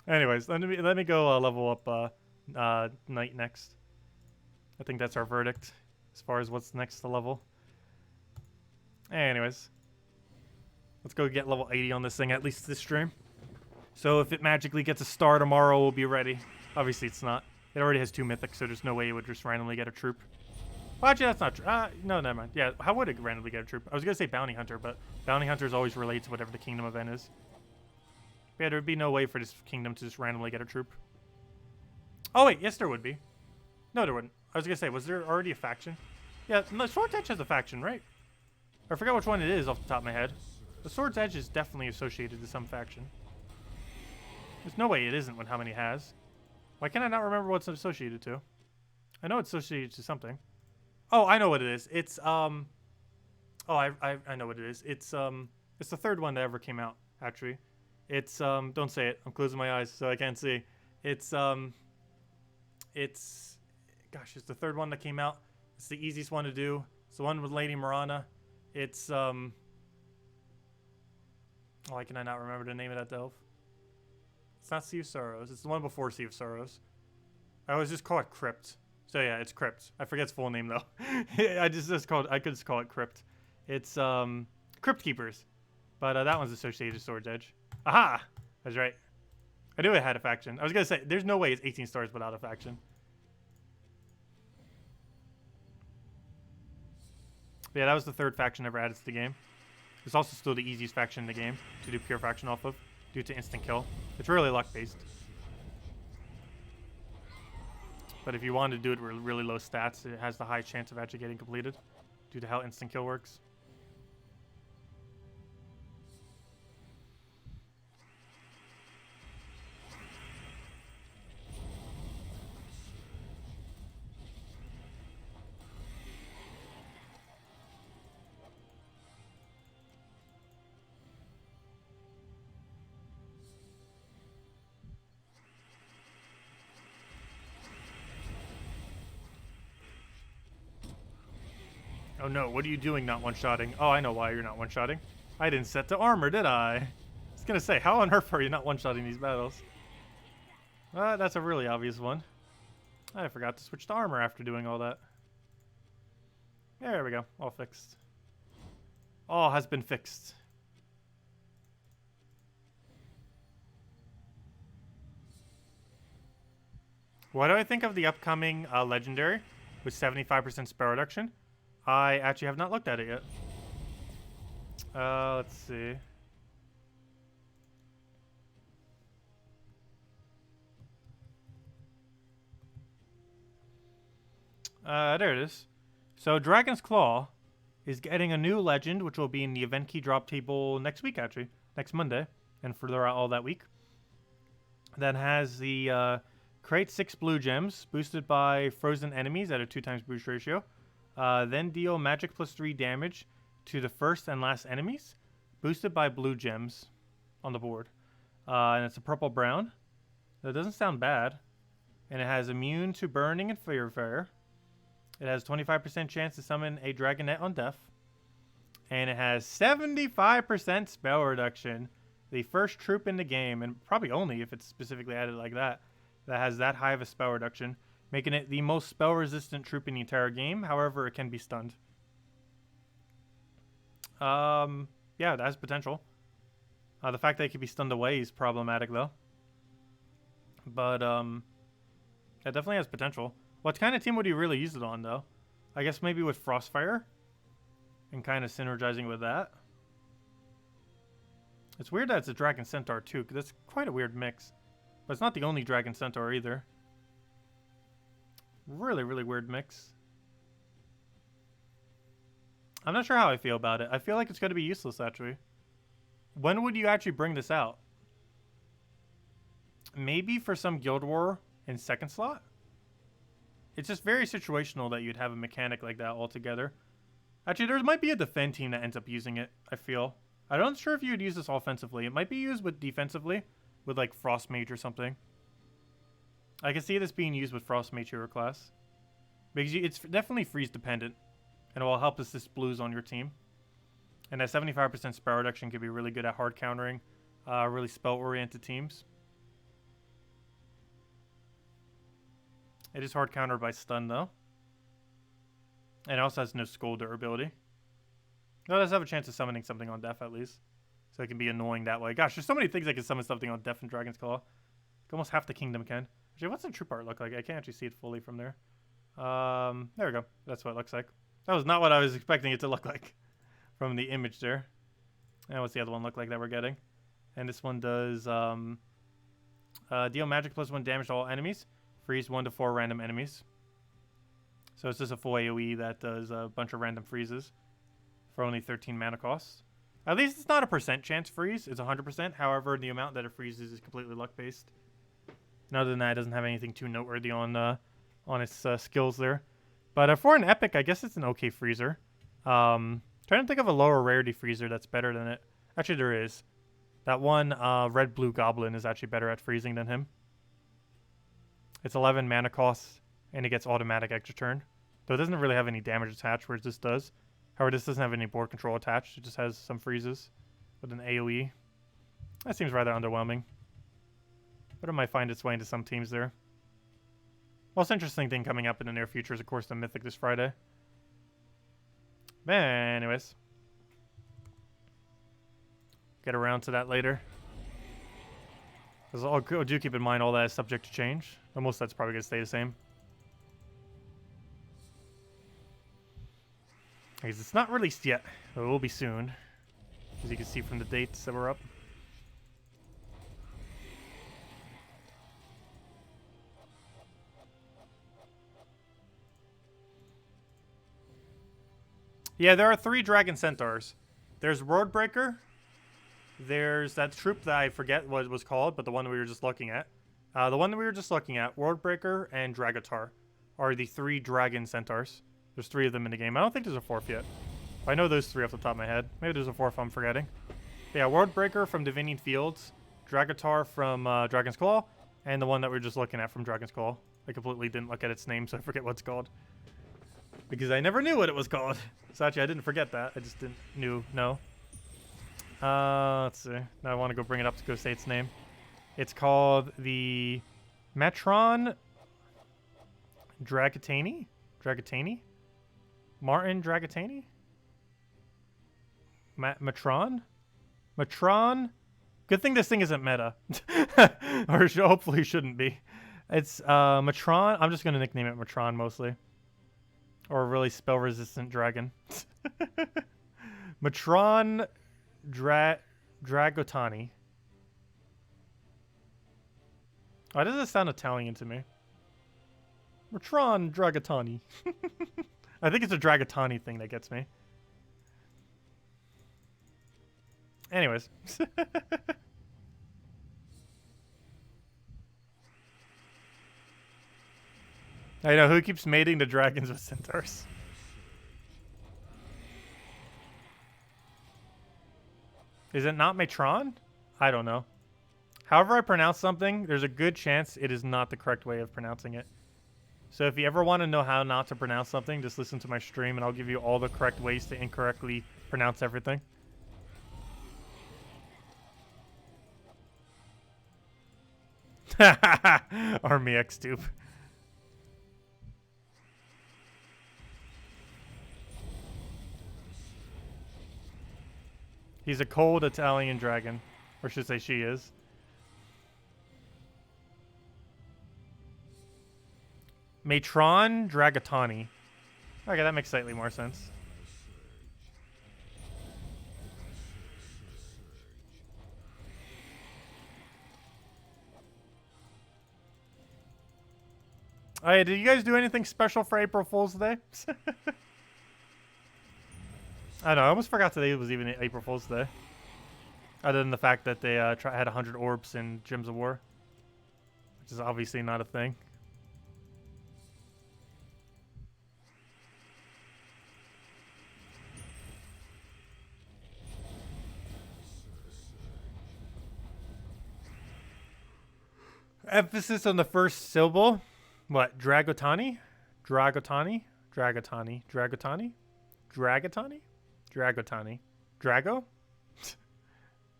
Anyways, let me go level up Knight next. I think that's our verdict as far as what's next to level. Anyways, let's go get level 80 on this thing, at least this stream. So if it magically gets a star tomorrow, we'll be ready. Obviously, it's not. It already has 2 mythics, so there's no way it would just randomly get a troop. Well, actually, that's not true. No, never mind. Yeah, how would it randomly get a troop? I was going to say Bounty Hunter, but Bounty Hunters always relate to whatever the kingdom event is. But yeah, there would be no way for this kingdom to just randomly get a troop. Oh, wait. Yes, there would be. No, there wouldn't. I was going to say, was there already a faction? Yeah, the Sword's Edge has a faction, right? I forget which one it is off the top of my head. The Sword's Edge is definitely associated to some faction. There's no way it isn't with how many it has. Why can I not remember what it's associated to? I know it's associated to something. Oh, I know what it is. It's oh, I know what it is. It's the 3rd one that ever came out, actually. It's don't say it. I'm closing my eyes so I can't see. It's gosh, it's the 3rd one that came out. It's the easiest one to do. It's the one with Lady Mirana. It's why can I not remember the name of that delve? It's not Sea of Sorrows. It's the one before Sea of Sorrows. I always just call it Crypt. So yeah, it's Crypt. I forget its full name though. I could just call it Crypt. It's Crypt Keepers. But that one's associated with Sword's Edge. Aha! That's right. I knew it had a faction. I was gonna say there's no way it's 18 stars without a faction. But yeah, that was the 3rd faction ever added to the game. It's also still the easiest faction in the game to do pure faction off of, due to instant kill. It's really luck based. But if you want to do it with really low stats, it has the high chance of actually getting completed due to how instant kill works. Oh no, what are you doing not one-shotting? Oh, I know why you're not one-shotting. I didn't set the armor, did I? I was gonna say, how on earth are you not one-shotting these battles? That's a really obvious one. I forgot to switch to armor after doing all that. There we go, all fixed. All has been fixed. What do I think of the upcoming legendary with 75% spell reduction? I actually have not looked at it yet. Let's see. There it is. So Dragon's Claw is getting a new legend, which will be in the event key drop table next week, actually. Next Monday, and for all that week. that has the create 6 blue gems, boosted by frozen enemies at a 2x boost ratio. Then deal magic plus 3 damage to the first and last enemies, boosted by blue gems on the board. And it's a purple-brown. That doesn't sound bad. And it has immune to burning and fire. It has 25% chance to summon a dragonette on death. And it has 75% spell reduction. The first troop in the game, and probably only if it's specifically added like that, that has that high of a spell reduction, making it the most spell-resistant troop in the entire game. However, it can be stunned. Yeah, that has potential. The fact that it can be stunned away is problematic, though. But, it definitely has potential. What kind of team would you really use it on, though? I guess maybe with Frostfire. And kind of synergizing with that. It's weird that it's a Dragon Centaur, too, because that's quite a weird mix. But it's not the only Dragon Centaur, either. Really, really weird mix. I'm not sure how I feel about it. I feel like it's going to be useless, actually. When would you actually bring this out? Maybe for some Guild War in second slot? It's just very situational that you'd have a mechanic like that altogether. Actually, there might be a defend team that ends up using it, I feel. I'm not sure if you would use this offensively. It might be used with defensively, with like Frost Mage or something. I can see this being used with Frost Mage hero class. Because it's definitely freeze dependent. And it will help assist blues on your team. And that 75% spell reduction could be really good at hard countering really spell-oriented teams. It is hard countered by stun, though. And it also has no skull durability. It does have a chance of summoning something on death, at least. So it can be annoying that way. Gosh, there's so many things I can summon something on death in Dragon's Claw. Almost half the kingdom can. Actually, what's the troop art look like? I can't actually see it fully from there. There we go. That's what it looks like. That was not what I was expecting it to look like from the image there. And what's the other one look like that we're getting? And this one does deal magic plus 1 damage to all enemies. Freeze 1 to 4 random enemies. So it's just a full AoE that does a bunch of random freezes for only 13 mana costs. At least it's not a percent chance freeze. It's 100%. However, the amount that it freezes is completely luck-based. And other than that, it doesn't have anything too noteworthy on its skills there. But for an epic, I guess it's an okay freezer. Trying to think of a lower rarity freezer that's better than it. Actually, there is. That one red-blue goblin is actually better at freezing than him. It's 11 mana costs, and it gets automatic extra turn. Though it doesn't really have any damage attached, whereas this does. However, this doesn't have any board control attached. It just has some freezes with an AoE. That seems rather underwhelming. But it might find its way into some teams there. Most interesting thing coming up in the near future is, of course, the Mythic this Friday. Anyways. Get around to that later. Do keep in mind all that is subject to change. But most of that's probably going to stay the same. Because it's not released yet. But it will be soon. As you can see from the dates that were up. Yeah, there are 3 Dragon Centaurs. There's Worldbreaker. There's that troop that I forget what it was called, but the one we were just looking at. The one that we were just looking at, Worldbreaker and Dragatar, are the 3 Dragon Centaurs. There's 3 of them in the game. I don't think there's a 4th yet. I know those 3 off the top of my head. Maybe there's a 4th I'm forgetting. But yeah, Worldbreaker from Divinian Fields, Dragatar from Dragon's Claw, and the one that we were just looking at from Dragon's Claw. I completely didn't look at its name, so I forget what it's called. Because I never knew what it was called. So actually, I didn't forget that. I just didn't know. Let's see. Now I want to go bring it up to go say its name. It's called the Matron Dragatani? Martin Dragatani? Matron? Good thing this thing isn't meta. Or hopefully shouldn't be. It's Matron. I'm just going to nickname it Matron mostly. Or a really spell-resistant dragon. Matron Dragotani. Why does this sound Italian to me? Matron Dragotani. I think it's a Dragotani thing that gets me. Anyways. I know, who keeps mating the dragons with centaurs? Is it not Matron? I don't know. However I pronounce something, there's a good chance it is not the correct way of pronouncing it. So if you ever want to know how not to pronounce something, just listen to my stream and I'll give you all the correct ways to incorrectly pronounce everything. Army X tube. He's a cold Italian dragon. Or should I say she is. Matron Dragatani. Okay, that makes slightly more sense. Oh yeah, did you guys do anything special for April Fool's Day? I don't know, I almost forgot today was even April Fool's Day. Other than the fact that they had 100 orbs in Gems of War. Which is obviously not a thing. Emphasis on the first syllable. What? Dragotani? Dragotani? Dragotani? Dragotani? Dragatani? Dragotani? Drago?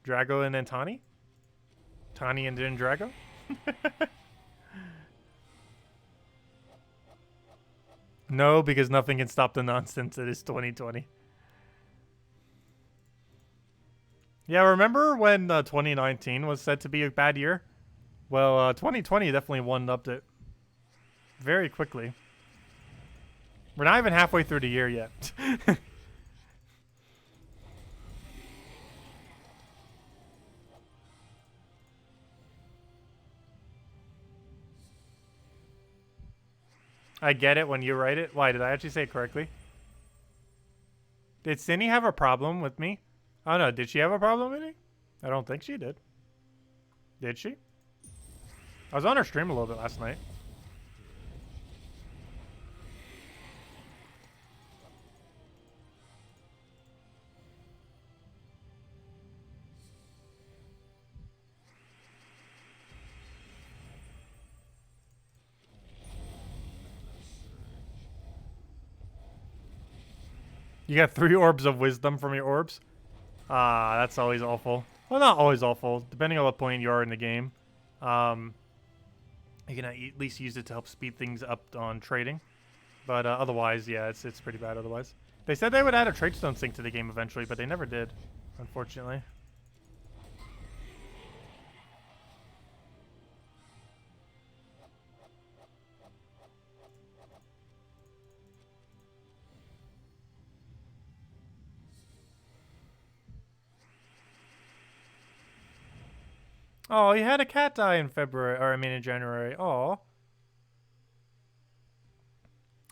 Drago and then Tani? Tani and then Drago? No, because nothing can stop the nonsense. It is 2020. Yeah, remember when 2019 was said to be a bad year? Well, 2020 definitely one-upped it very quickly. We're not even halfway through the year yet. I get it when you write it. Why, did I actually say it correctly? Did Cindy have a problem with me? Oh no, did she have a problem with me? I don't think she did. Did she? I was on her stream a little bit last night. You got 3 orbs of wisdom from your orbs? Ah, that's always awful. Well, not always awful, depending on what point you are in the game. You can at least use it to help speed things up on trading. But otherwise, yeah, it's pretty bad otherwise. They said they would add a tradestone sync to the game eventually, but they never did, unfortunately. Oh, he had a cat die in February, or I mean in January. Oh.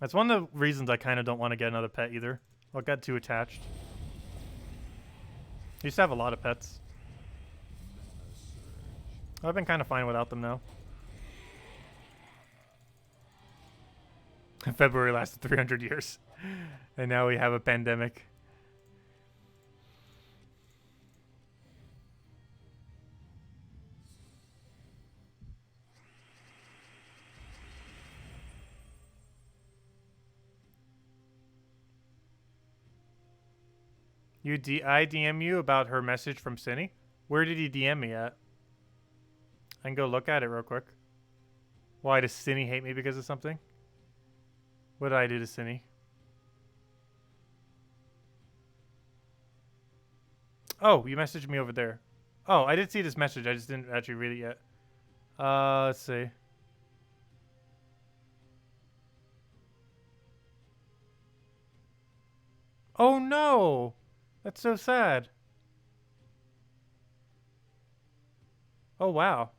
That's one of the reasons I kind of don't want to get another pet either. I'll get too attached. I used to have a lot of pets. I've been kind of fine without them now. February lasted 300 years. And now we have a pandemic. I DM you about her message from Cindy? Where did he DM me at? I can go look at it real quick. Why, does Cindy hate me because of something? What did I do to Cindy? Oh, you messaged me over there. Oh, I did see this message. I just didn't actually read it yet. Let's see. Oh no! That's so sad. Oh, wow.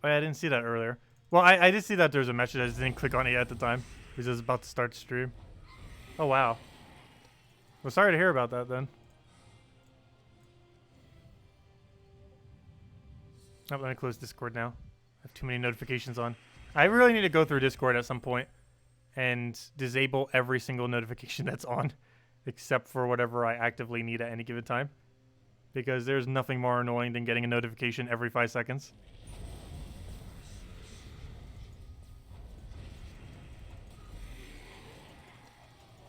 Oh, yeah, I didn't see that earlier. Well, I did see that there was a message. I just didn't click on it at the time because I was about to start stream. Oh, wow. Well, sorry to hear about that then. Oh, let me close Discord now. I have too many notifications on. I really need to go through Discord at some point and disable every single notification that's on, except for whatever I actively need at any given time. Because there's nothing more annoying than getting a notification every 5 seconds.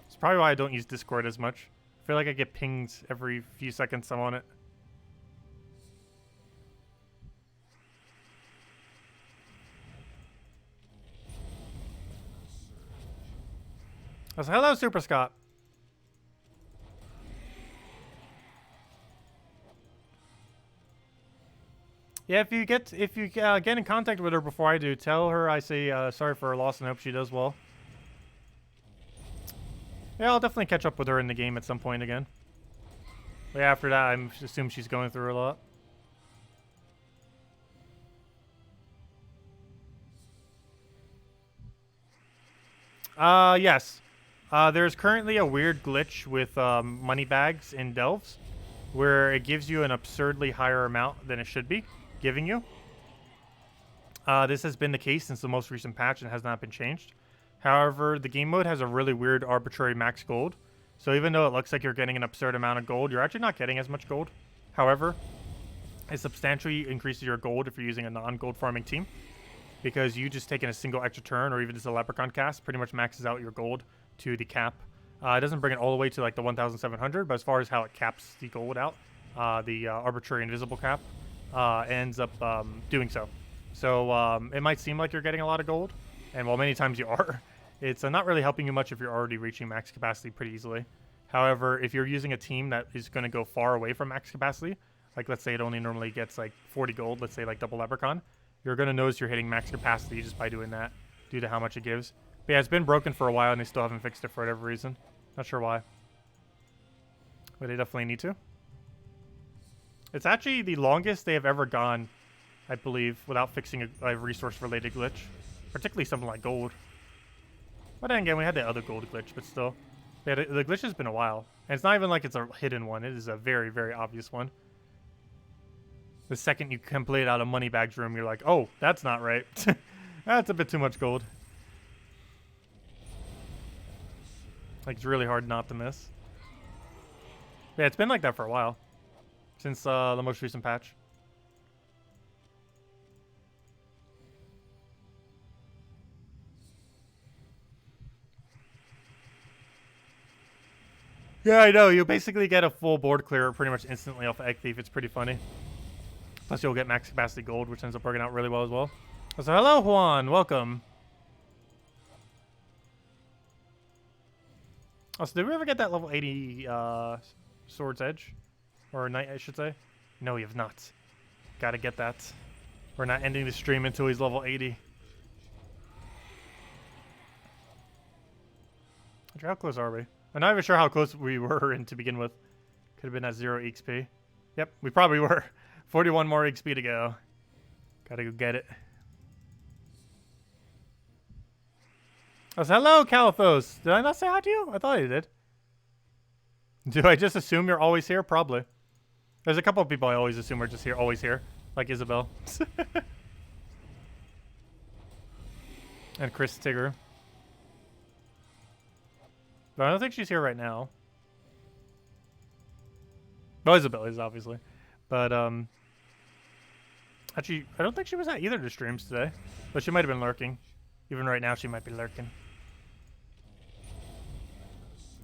It's probably why I don't use Discord as much. I feel like I get pings every few seconds I'm on it. Hello, Super Scott. Yeah, if you get in contact with her before I do, tell her I say sorry for her loss and hope she does well. Yeah, I'll definitely catch up with her in the game at some point again. But yeah, after that, I assume she's going through a lot. Yes. There's currently a weird glitch with money bags in Delves where it gives you an absurdly higher amount than it should be giving you. This has been the case since the most recent patch and has not been changed. However, the game mode has a really weird arbitrary max gold. So even though it looks like you're getting an absurd amount of gold, you're actually not getting as much gold. However, it substantially increases your gold if you're using a non-gold farming team, because you just taking a single extra turn or even just a leprechaun cast pretty much maxes out your gold to the cap. It doesn't bring it all the way to like the 1,700, but as far as how it caps the gold out, the arbitrary invisible cap ends up doing so. So it might seem like you're getting a lot of gold, and while many times you are, it's not really helping you much if you're already reaching max capacity pretty easily. However, if you're using a team that is going to go far away from max capacity, like let's say it only normally gets like 40 gold, let's say like double leprechaun, you're going to notice you're hitting max capacity just by doing that due to how much it gives. But yeah, it's been broken for a while and they still haven't fixed it for whatever reason. Not sure why. But they definitely need to. It's actually the longest they have ever gone, I believe, without fixing a resource-related glitch. Particularly something like gold. But then again, we had the other gold glitch, but still. Yeah, the glitch has been a while. And it's not even like it's a hidden one. It is a very, very obvious one. The second you complete out a money bags room, you're like, oh, that's not right. That's a bit too much gold. Like, it's really hard not to miss. Yeah, it's been like that for a while. Since the most recent patch. Yeah, I know. You basically get a full board clear pretty much instantly off Egg Thief. It's pretty funny. Plus, you'll get max capacity gold, which ends up working out really well as well. So, hello, Juan. Welcome. Oh, so did we ever get that level 80 Sword's Edge? Or Knight, I should say. No, we have not. Gotta get that. We're not ending the stream until he's level 80. How close are we? I'm not even sure how close we were in to begin with. Could have been at 0 XP. Yep, we probably were. 41 more XP to go. Gotta go get it. Oh, so hello, Caliphos. Did I not say hi to you? I thought I did. Do I just assume you're always here? Probably. There's a couple of people I always assume are just here, always here. Like Isabel. And KrissTigger. But I don't think she's here right now. Well, Isabel is, obviously. But, actually, I don't think she was at either of the streams today. But she might have been lurking. Even right now, she might be lurking.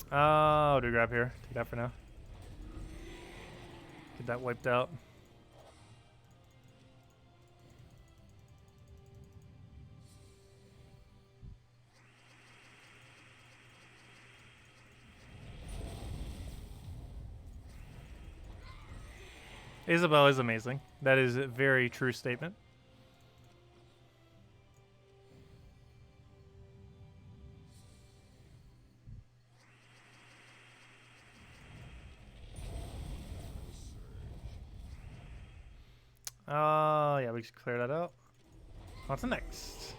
What do we grab here? Take that for now. Get that wiped out. Isabel is amazing. That is a very true statement. Yeah, we should clear that out. What's next?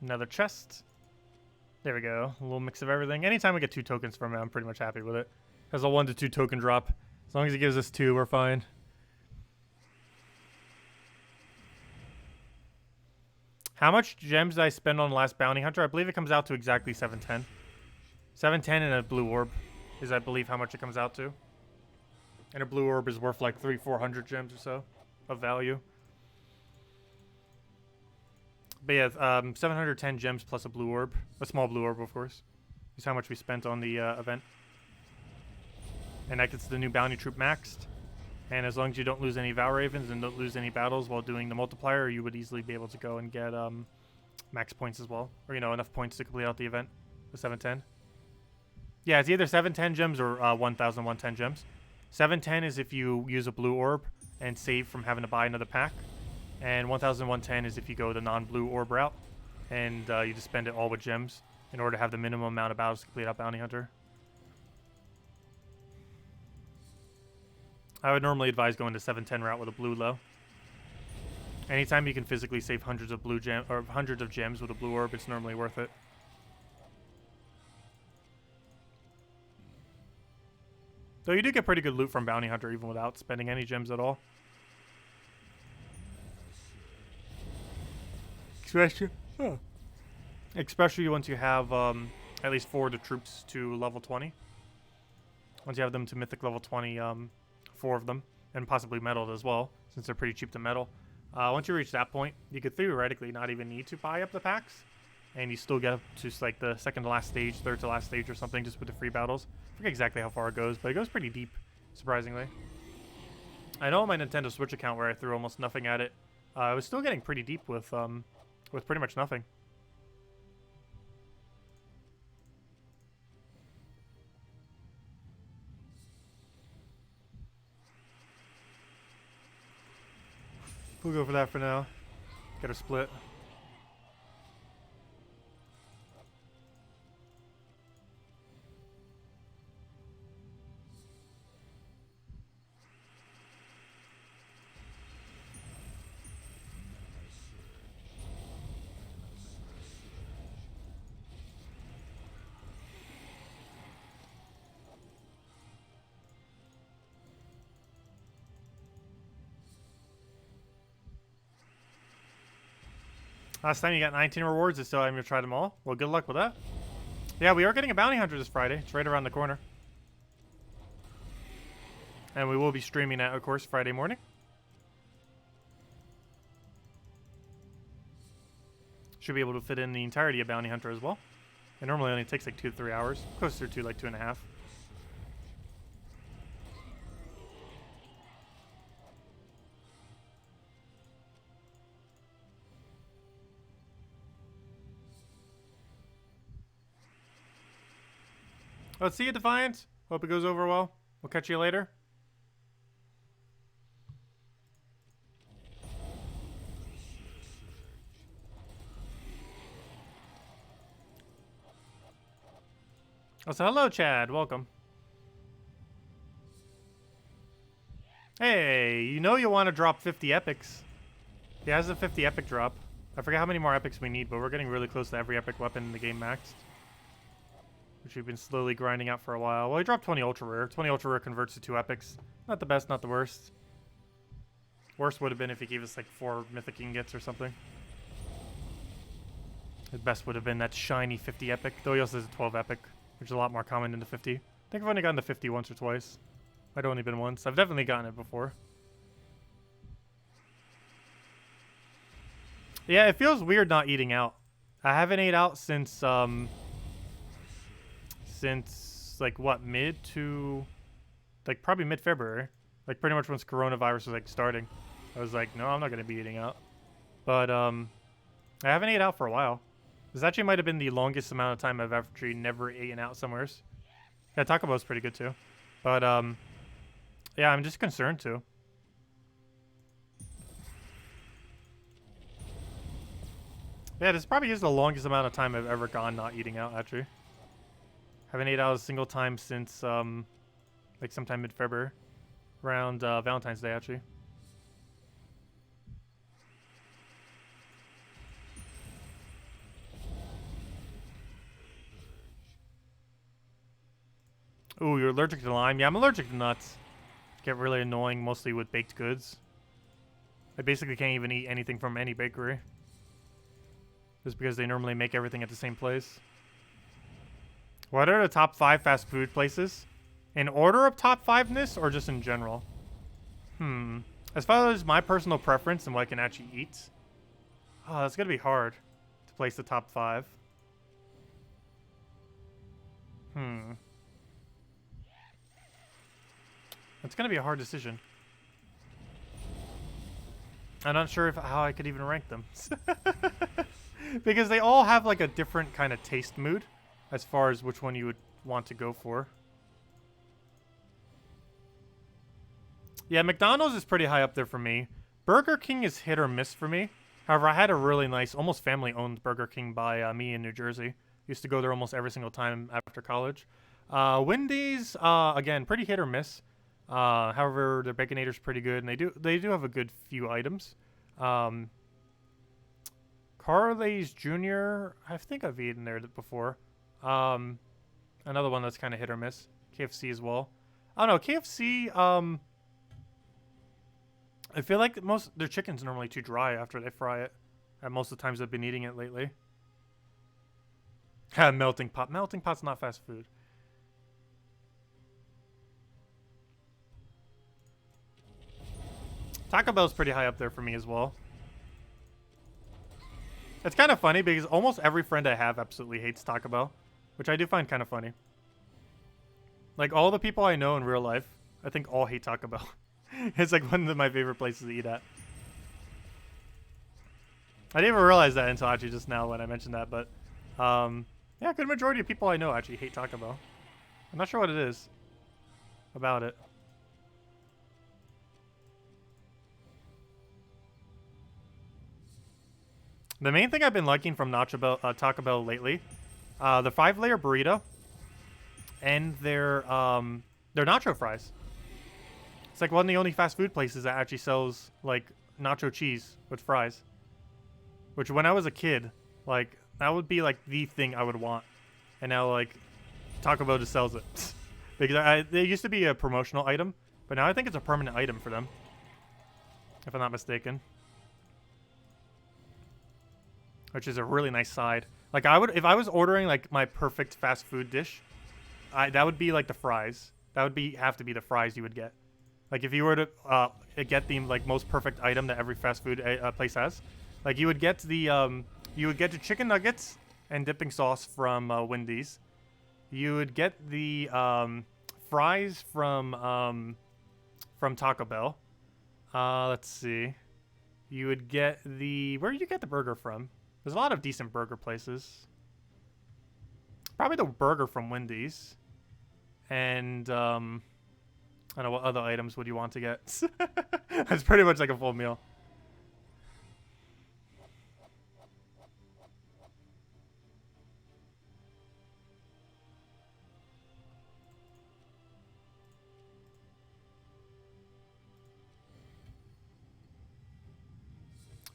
Another chest. There we go. A little mix of everything. Anytime we get 2 tokens from it, I'm pretty much happy with it. Has a 1 to 2 token drop. As long as it gives us 2, we're fine. How much gems did I spend on the last bounty hunter? I believe it comes out to exactly 710. 710 and a blue orb is, I believe, how much it comes out to. And a blue orb is worth like 300-400 gems or so of value. But yeah, 710 gems plus a blue orb. A small blue orb, of course. Is how much we spent on the event. And that gets the new bounty troop maxed. And as long as you don't lose any Vow Ravens and don't lose any battles while doing the multiplier, you would easily be able to go and get max points as well. Or, you know, enough points to complete out the event with 710. Yeah, it's either 710 gems or 1,110 gems. 710 is if you use a blue orb and save from having to buy another pack. And 1,110 is if you go the non-blue orb route. And you just spend it all with gems in order to have the minimum amount of battles to complete out Bounty Hunter. I would normally advise going to 710 route with a blue low. Anytime you can physically save hundreds of gems with a blue orb, it's normally worth it. Though you do get pretty good loot from Bounty Hunter even without spending any gems at all. Especially once you have at least 4 of the troops to level 20. Once you have them to mythic level 20, 4 of them, and possibly metaled as well, since they're pretty cheap to metal. Once you reach that point, you could theoretically not even need to buy up the packs, and you still get up to like the second to last stage, third to last stage or something, just with the free battles. I forget exactly how far it goes, but it goes pretty deep, surprisingly. I know on my Nintendo Switch account where I threw almost nothing at it, I was still getting pretty deep with pretty much nothing. We'll go for that for now. Get a split. Last time you got 19 rewards, it's still I'm going to try them all. Well, good luck with that. Yeah, we are getting a bounty hunter this Friday. It's right around the corner. And we will be streaming that, of course, Friday morning. Should be able to fit in the entirety of bounty hunter as well. It normally only takes like 2 to 3 hours. Closer to like 2.5. Let's see you, Defiant. Hope it goes over well. We'll catch you later. Oh, so hello, Chad. Welcome. Hey, you know you want to drop 50 epics. He has a 50 epic drop. I forget how many more epics we need, but we're getting really close to every epic weapon in the game maxed. Which we've been slowly grinding out for a while. Well, he dropped 20 ultra rare. 20 ultra rare converts to 2 epics. Not the best, not the worst. Worst would have been if he gave us like 4 mythic ingots or something. The best would have been that shiny 50 epic. Though he also has a 12 epic, which is a lot more common than the 50. I think I've only gotten the 50 once or twice. Might have only been once. I've definitely gotten it before. Yeah, it feels weird not eating out. I haven't ate out since like what, mid to like probably mid-February. Like pretty much once coronavirus was like starting. I was like, no, I'm not gonna be eating out. But I haven't ate out for a while. This actually might have been the longest amount of time I've actually never eaten out somewheres. Yeah, Taco Bell's pretty good too. But yeah, I'm just concerned too. Yeah, this probably is the longest amount of time I've ever gone not eating out actually. Haven't ate out a single time since, like sometime mid-February. Around Valentine's Day, actually. Ooh, you're allergic to lime? Yeah, I'm allergic to nuts. Get really annoying, mostly with baked goods. I basically can't even eat anything from any bakery. just because they normally make everything at the same place. What are the top 5 fast food places? In order of top 5-ness or just in general? As far as my personal preference and what I can actually eat. Oh, that's going to be hard to place the top 5. It's going to be a hard decision. I'm not sure how I could even rank them. Because they all have like a different kind of taste mood as far as which one you would want to go for. Yeah, McDonald's is pretty high up there for me. Burger King is hit or miss for me. However, I had a really nice, almost family-owned Burger King by me in New Jersey. Used to go there almost every single time after college. Wendy's, again, pretty hit or miss. However, their Baconator's pretty good, and they do have a good few items. Carly's Jr., I think I've eaten there before. Another one that's kind of hit or miss. KFC as well. I don't know, KFC, I feel like their chicken's normally too dry after they fry it. And most of the times I've been eating it lately. Melting pot. Melting pot's not fast food. Taco Bell's pretty high up there for me as well. It's kind of funny because almost every friend I have absolutely hates Taco Bell, which I do find kind of funny. Like all the people I know in real life, I think all hate Taco Bell. It's like one of my favorite places to eat at. I didn't even realize that until actually just now when I mentioned that, but yeah, a good majority of people I know actually hate Taco Bell. I'm not sure what it is about it. The main thing I've been liking from Taco Bell lately, the 5-layer burrito and their nacho fries. It's like one of the only fast food places that actually sells like nacho cheese with fries. Which when I was a kid, like that would be like the thing I would want. And now like Taco Bell just sells it. Because it used to be a promotional item, but now I think it's a permanent item for them. If I'm not mistaken. Which is a really nice side. Like if I was ordering like my perfect fast food dish, that would be like the fries. That would have to be the fries you would get. Like if you were to get the like most perfect item that every fast food place has, like you would get the chicken nuggets and dipping sauce from Wendy's. You would get the fries from Taco Bell. Let's see. You would get where did you get the burger from? There's a lot of decent burger places. Probably the burger from Wendy's. And I don't know what other items would you want to get. That's pretty much like a full meal.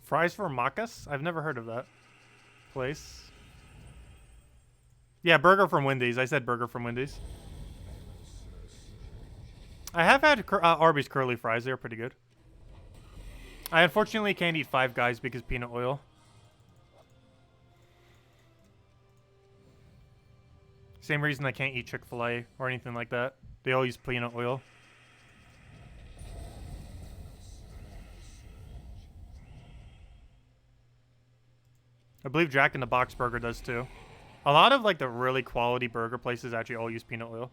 Fries for Macas? I've never heard of that place. Yeah, burger from Wendy's. I said burger from Wendy's. I have had Arby's curly fries. They're pretty good. I unfortunately can't eat Five Guys because peanut oil. Same reason I can't eat Chick-fil-A or anything like that. They all use peanut oil. I believe Jack in the Box Burger does too. A lot of like the really quality burger places actually all use peanut oil.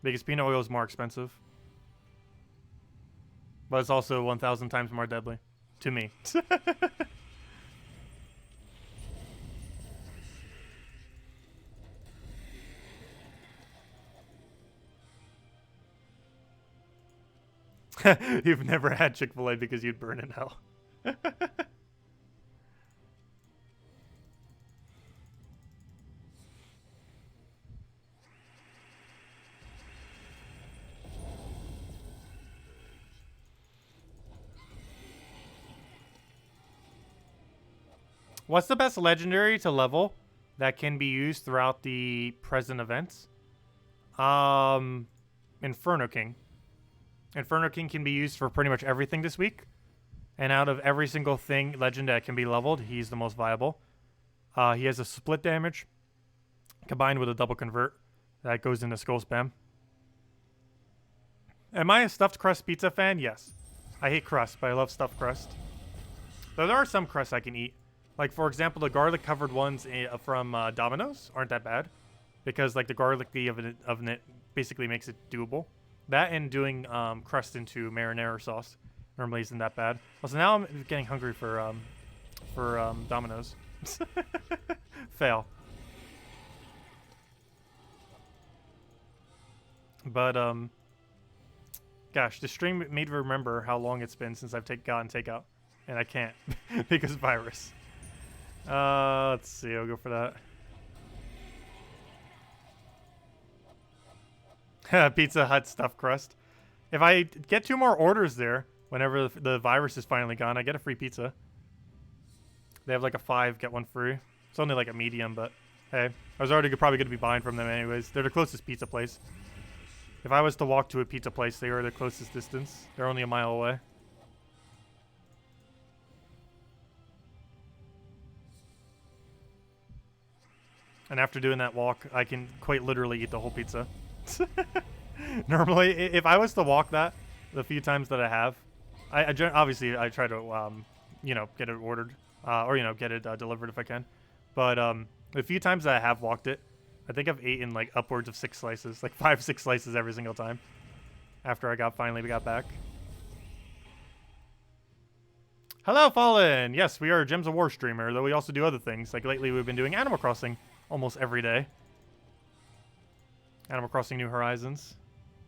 Because peanut oil is more expensive. But it's also 1,000 times more deadly. To me. You've never had Chick-fil-A because you'd burn in hell. What's the best legendary to level that can be used throughout the present events? Inferno King. Inferno King can be used for pretty much everything this week. And out of every single thing, legend that can be leveled, he's the most viable. He has a split damage combined with a double convert that goes into skull spam. Am I a stuffed crust pizza fan? Yes. I hate crust, but I love stuffed crust. Though there are some crusts I can eat. Like, for example, the garlic-covered ones from Domino's aren't that bad. Because, like, the garlicky of it basically makes it doable. That and doing crust into marinara sauce normally isn't that bad. Also, now I'm getting hungry for Domino's. Fail. But, gosh, the stream made me remember how long it's been since I've gotten takeout. And I can't because virus. Let's see, I'll go for that. Pizza Hut stuffed crust. If I get 2 more orders there, whenever the virus is finally gone, I get a free pizza. They have like a 5, get 1 free. It's only like a medium, but hey, I was already probably going to be buying from them anyways. They're the closest pizza place. If I was to walk to a pizza place, they are the closest distance. They're only a mile away. And after doing that walk, I can quite literally eat the whole pizza. Normally, if I was to walk that, the few times that I have, obviously I try to, you know, get it ordered, or, you know, get it delivered if I can. But the few times that I have walked it, I think I've eaten like upwards of 6 slices, like 5, 6 slices every single time. After I finally got back. Hello, Fallen! Yes, we are a Gems of War streamer, though we also do other things. Like lately we've been doing Animal Crossing almost every day. Animal Crossing New Horizons.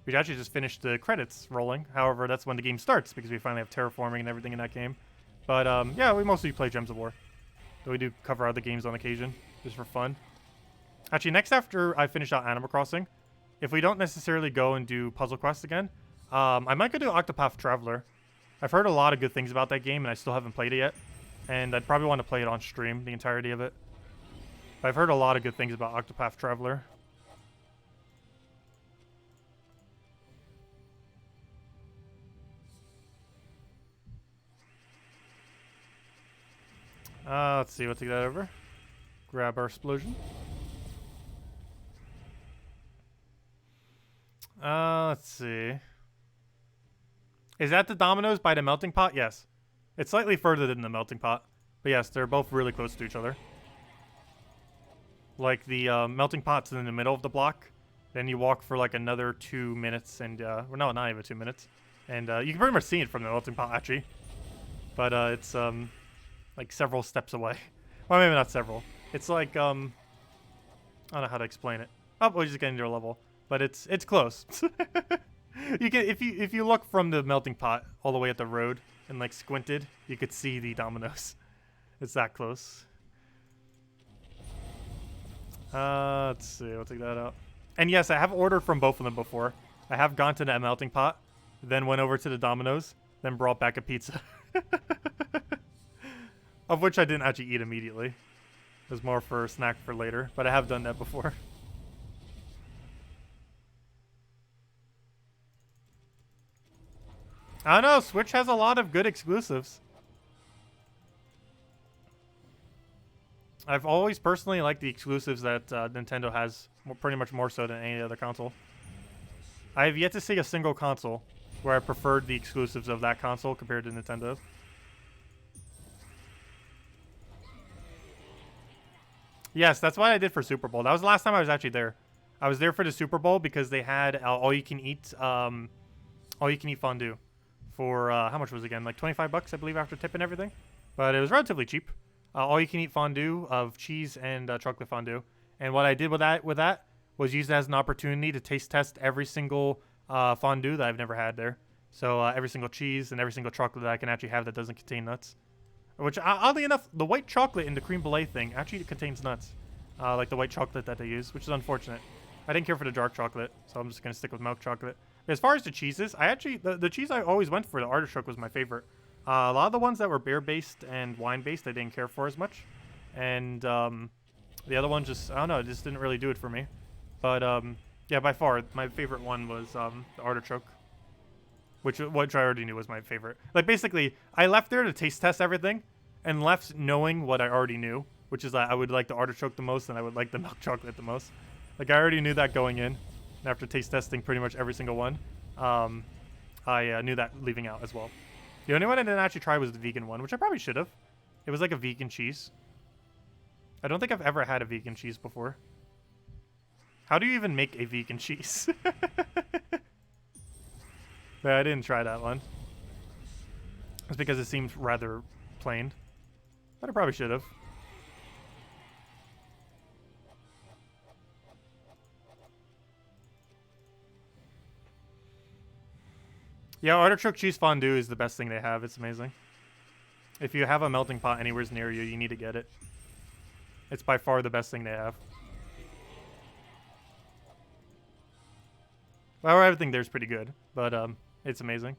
We actually just finished the credits rolling. However, that's when the game starts because we finally have terraforming and everything in that game. But yeah, we mostly play Gems of War. Though we do cover other games on occasion, just for fun. Actually, next after I finish out Animal Crossing, if we don't necessarily go and do Puzzle Quest again, I might go do Octopath Traveler. I've heard a lot of good things about that game and I still haven't played it yet. And I'd probably want to play it on stream, the entirety of it. But I've heard a lot of good things about Octopath Traveler. Let's see, we'll take that over. Grab our explosion. Let's see. Is that the Domino's by the melting pot? Yes. It's slightly further than the melting pot. But yes, they're both really close to each other. Like the melting pot's in the middle of the block. Then you walk for like another 2 minutes and, well, no, not even 2 minutes. And you can pretty much see it from the melting pot, actually. But it's like several steps away. Well, maybe not several. It's like, I don't know how to explain it. Oh, we're just getting to a level. But it's close. You can if you look from the melting pot all the way at the road and like squinted, you could see the Domino's. It's that close. Let's see, I'll take that out. And yes, I have ordered from both of them before. I have gone to that melting pot, then went over to the Domino's, then brought back a pizza. Of which I didn't actually eat immediately. It was more for a snack for later, but I have done that before. I don't know, Switch has a lot of good exclusives. I've always personally liked the exclusives that Nintendo has, pretty much more so than any other console. I have yet to see a single console where I preferred the exclusives of that console compared to Nintendo. Yes, that's what I did for Super Bowl. That was the last time I was actually there. I was there for the Super Bowl because they had all-you-can-eat fondue. For, how much was it again? Like 25 bucks, I believe, after tip and everything. But it was relatively cheap. All-you-can-eat fondue of cheese and chocolate fondue. And what I did with that was use it as an opportunity to taste test every single fondue that I've never had there. So every single cheese and every single chocolate that I can actually have that doesn't contain nuts. Which, oddly enough, the white chocolate in the creme brulee thing actually contains nuts. Like the white chocolate that they use, which is unfortunate. I didn't care for the dark chocolate, so I'm just going to stick with milk chocolate. As far as the cheeses, I actually, the cheese I always went for, the artichoke, was my favorite. A lot of the ones that were beer-based and wine-based I didn't care for as much. And the other one just, I don't know, it just didn't really do it for me. But yeah, by far, my favorite one was the artichoke. which I already knew was my favorite. Like, basically, I left there to taste test everything, and left knowing what I already knew, which is that I would like the artichoke the most, and I would like the milk chocolate the most. Like, I already knew that going in, and after taste testing pretty much every single one, I knew that leaving out as well. The only one I didn't actually try was the vegan one, which I probably should have. It was like a vegan cheese. I don't think I've ever had a vegan cheese before. How do you even make a vegan cheese? But I didn't try that one. It's because it seemed rather plain. But I probably should have. Yeah, artichoke cheese fondue is the best thing they have. It's amazing. If you have a melting pot anywhere near you, you need to get it. It's by far the best thing they have. Well, everything there's pretty good, but it's amazing.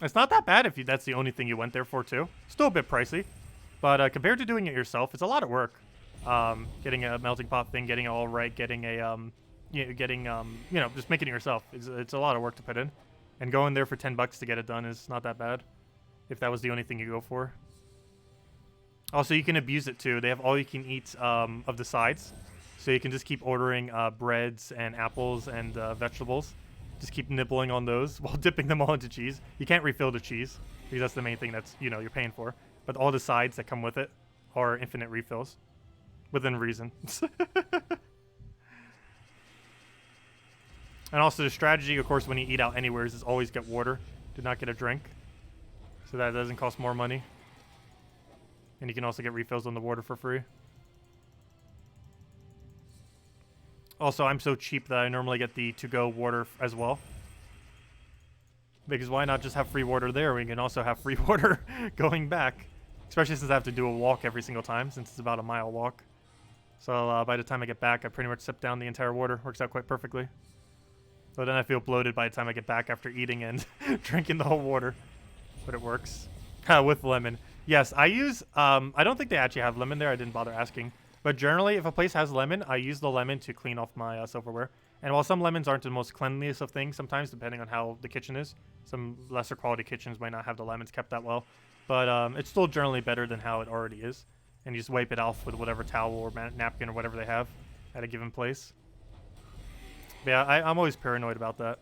It's not that bad if that's the only thing you went there for too. Still a bit pricey, but compared to doing it yourself, it's a lot of work. Getting a melting pot thing, getting it all right, getting a just making it yourself. It's a lot of work to put in, and going there for $10 to get it done is not that bad. If that was the only thing you go for. Also, you can abuse it too. They have all you can eat of the sides. So you can just keep ordering breads and apples and vegetables. Just keep nibbling on those while dipping them all into cheese. You can't refill the cheese because that's the main thing that's, you're paying for. But all the sides that come with it are infinite refills within reason. And also the strategy, of course, when you eat out anywhere is always get water. Do not get a drink. So that doesn't cost more money. And you can also get refills on the water for free. Also, I'm so cheap that I normally get the to-go water as well. Because why not just have free water there? We can also have free water going back. Especially since I have to do a walk every single time, since it's about a mile walk. So by the time I get back, I pretty much sip down the entire water. Works out quite perfectly. But then I feel bloated by the time I get back after eating and drinking the whole water. But it works. With lemon. Yes, I use... I don't think they actually have lemon there. I didn't bother asking. But generally, if a place has lemon, I use the lemon to clean off my silverware. And while some lemons aren't the most cleanliest of things, sometimes, depending on how the kitchen is, some lesser quality kitchens might not have the lemons kept that well. But it's still generally better than how it already is. And you just wipe it off with whatever towel or napkin or whatever they have at a given place. But yeah, I'm always paranoid about that.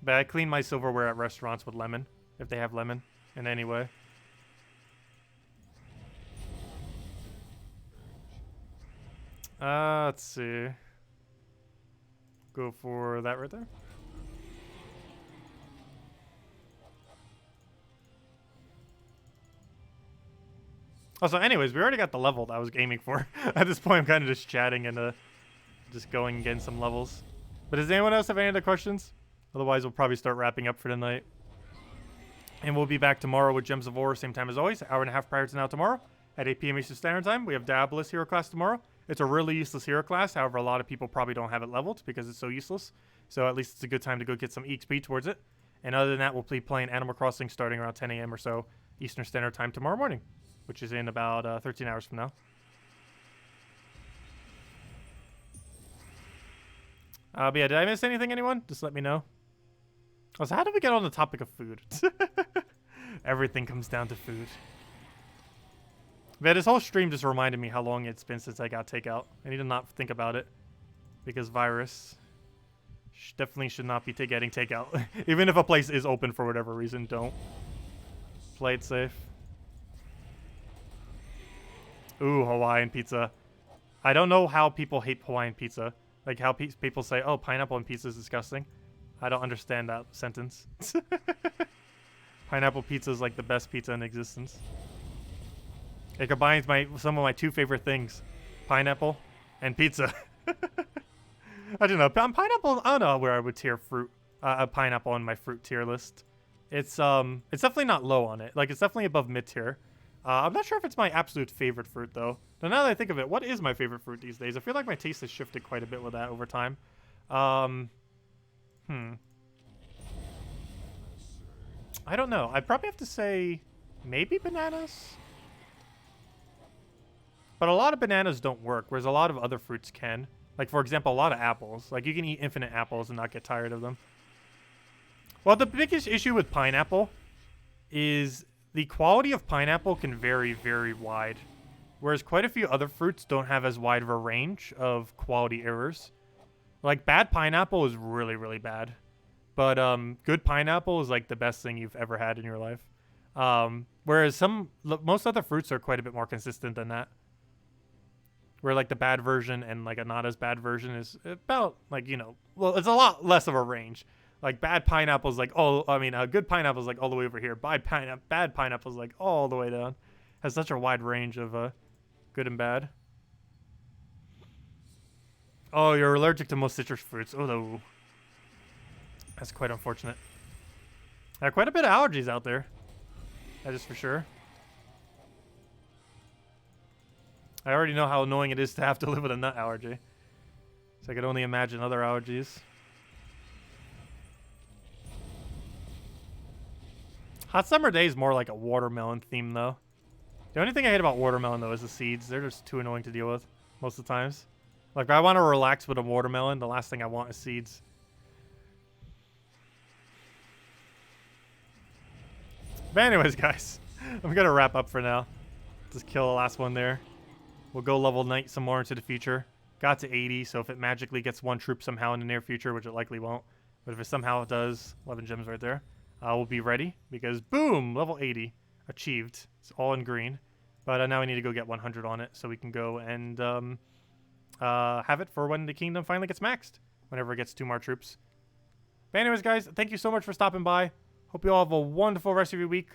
But I clean my silverware at restaurants with lemon, if they have lemon in any way. Let's see. Go for that right there. Also, anyways, we already got the level that I was aiming for. At this point, I'm kind of just chatting and just going and getting some levels. But does anyone else have any other questions? Otherwise, we'll probably start wrapping up for the night. And we'll be back tomorrow with Gems of War, same time as always, hour and a half prior to now tomorrow. At 8 p.m. Eastern Standard Time, we have Daedalus hero class tomorrow. It's a really useless hero class. However, a lot of people probably don't have it leveled because it's so useless. So at least it's a good time to go get some EXP towards it. And other than that, we'll be playing Animal Crossing starting around 10 a.m. or so Eastern Standard Time tomorrow morning, which is in about 13 hours from now. But yeah, did I miss anything, anyone? Just let me know. Also, how did we get on the topic of food? Everything comes down to food. But this whole stream just reminded me how long it's been since I got takeout. I need to not think about it. Because virus definitely should not be getting takeout. Even if a place is open for whatever reason, don't. Play it safe. Ooh, Hawaiian pizza. I don't know how people hate Hawaiian pizza. Like how people say, oh, pineapple on pizza is disgusting. I don't understand that sentence. Pineapple pizza is like the best pizza in existence. It combines some of my two favorite things. Pineapple and pizza. I don't know. Pineapple, I don't know where I would tier fruit. A pineapple on my fruit tier list. It's definitely not low on it. Like, it's definitely above mid tier. I'm not sure if it's my absolute favorite fruit, though. Now that I think of it, what is my favorite fruit these days? I feel like my taste has shifted quite a bit with that over time. I don't know. I'd probably have to say maybe bananas. But a lot of bananas don't work, whereas a lot of other fruits can. Like, for example, a lot of apples. Like, you can eat infinite apples and not get tired of them. Well, the biggest issue with pineapple is the quality of pineapple can vary very wide. Whereas quite a few other fruits don't have as wide of a range of quality errors. Like, bad pineapple is really, really bad. But good pineapple is, like, the best thing you've ever had in your life. Whereas most other fruits are quite a bit more consistent than that. Where, like, the bad version and, like, a not as bad version is about, like, you know, well, it's a lot less of a range. Like, bad pineapple is, like, good pineapple is, like, all the way over here. Bad pineapple is, like, all the way down. Has such a wide range of good and bad. Oh, you're allergic to most citrus fruits. Oh, no. That's quite unfortunate. There are quite a bit of allergies out there. That is for sure. I already know how annoying it is to have to live with a nut allergy. So I could only imagine other allergies. Hot Summer Day is more like a watermelon theme, though. The only thing I hate about watermelon, though, is the seeds. They're just too annoying to deal with most of the times. Like, if I want to relax with a watermelon, the last thing I want is seeds. But anyways, guys, I'm going to wrap up for now. Just kill the last one there. We'll go level 9 some more into the future. Got to 80, so if it magically gets one troop somehow in the near future, which it likely won't, but if it somehow does, 11 gems right there, we'll be ready because, boom, level 80 achieved. It's all in green. But now we need to go get 100 on it so we can go and have it for when the kingdom finally gets maxed, whenever it gets 2 more troops. But anyways, guys, thank you so much for stopping by. Hope you all have a wonderful rest of your week.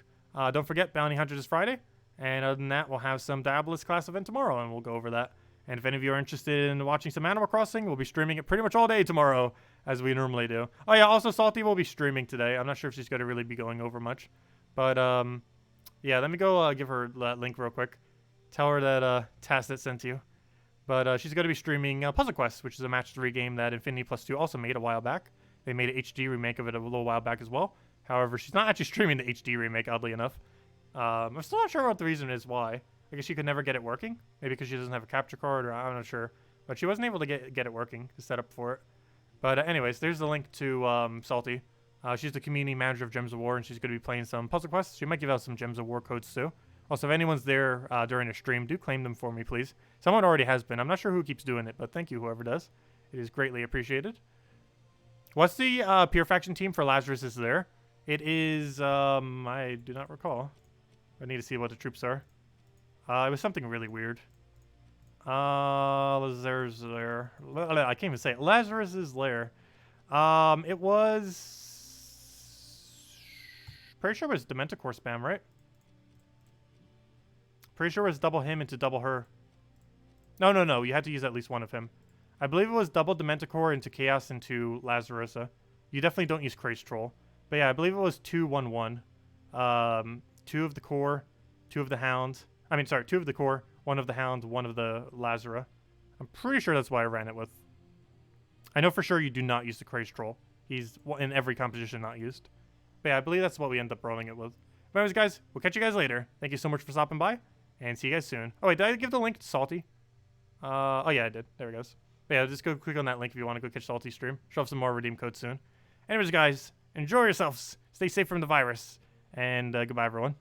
Don't forget, Bounty Hunters is Friday. And other than that, we'll have some Diabolist class event tomorrow, and we'll go over that. And if any of you are interested in watching some Animal Crossing, we'll be streaming it pretty much all day tomorrow, as we normally do. Oh, yeah, also Salty will be streaming today. I'm not sure if she's going to really be going over much. But, yeah, let me go give her that link real quick. Tell her that Tacet sent you. But she's going to be streaming Puzzle Quest, which is a Match 3 game that Infinity Plus 2 also made a while back. They made an HD remake of it a little while back as well. However, she's not actually streaming the HD remake, oddly enough. I'm still not sure what the reason is why. I guess she could never get it working. Maybe because she doesn't have a capture card, or I'm not sure. But she wasn't able to get it working to set up for it. But anyways, there's the link to Salty. She's the community manager of Gems of War, and she's going to be playing some Puzzle Quests. She might give out some Gems of War codes too. Also, if anyone's there during a stream, do claim them for me, please. Someone already has been. I'm not sure who keeps doing it, but thank you, whoever does. It is greatly appreciated. What's the Pure Faction team for Lazarus is there? It is, I do not recall. I need to see what the troops are. It was something really weird. Lazarus Lair. I can't even say it. Lazarus's Lair. It was... Pretty sure it was Dementor spam, right? Pretty sure it was double him into double her. No. You had to use at least one of him. I believe it was double Dementor into Chaos into Lazarusa. You definitely don't use Craze Troll. But yeah, I believe it was 2-1-1. 2 of the core, 2 of the hound. I mean, sorry, 2 of the core, 1 of the hound, 1 of the Lazara. I'm pretty sure that's why I ran it with. I know for sure you do not use the Craze Troll. He's in every composition not used. But yeah, I believe that's what we end up rolling it with. But anyways, guys, we'll catch you guys later. Thank you so much for stopping by, and see you guys soon. Oh, wait, did I give the link to Salty? Oh, yeah, I did. There it goes. But yeah, just go click on that link if you want to go catch Salty stream. Show off some more redeem codes soon. Anyways, guys, enjoy yourselves. Stay safe from the virus. And goodbye, everyone.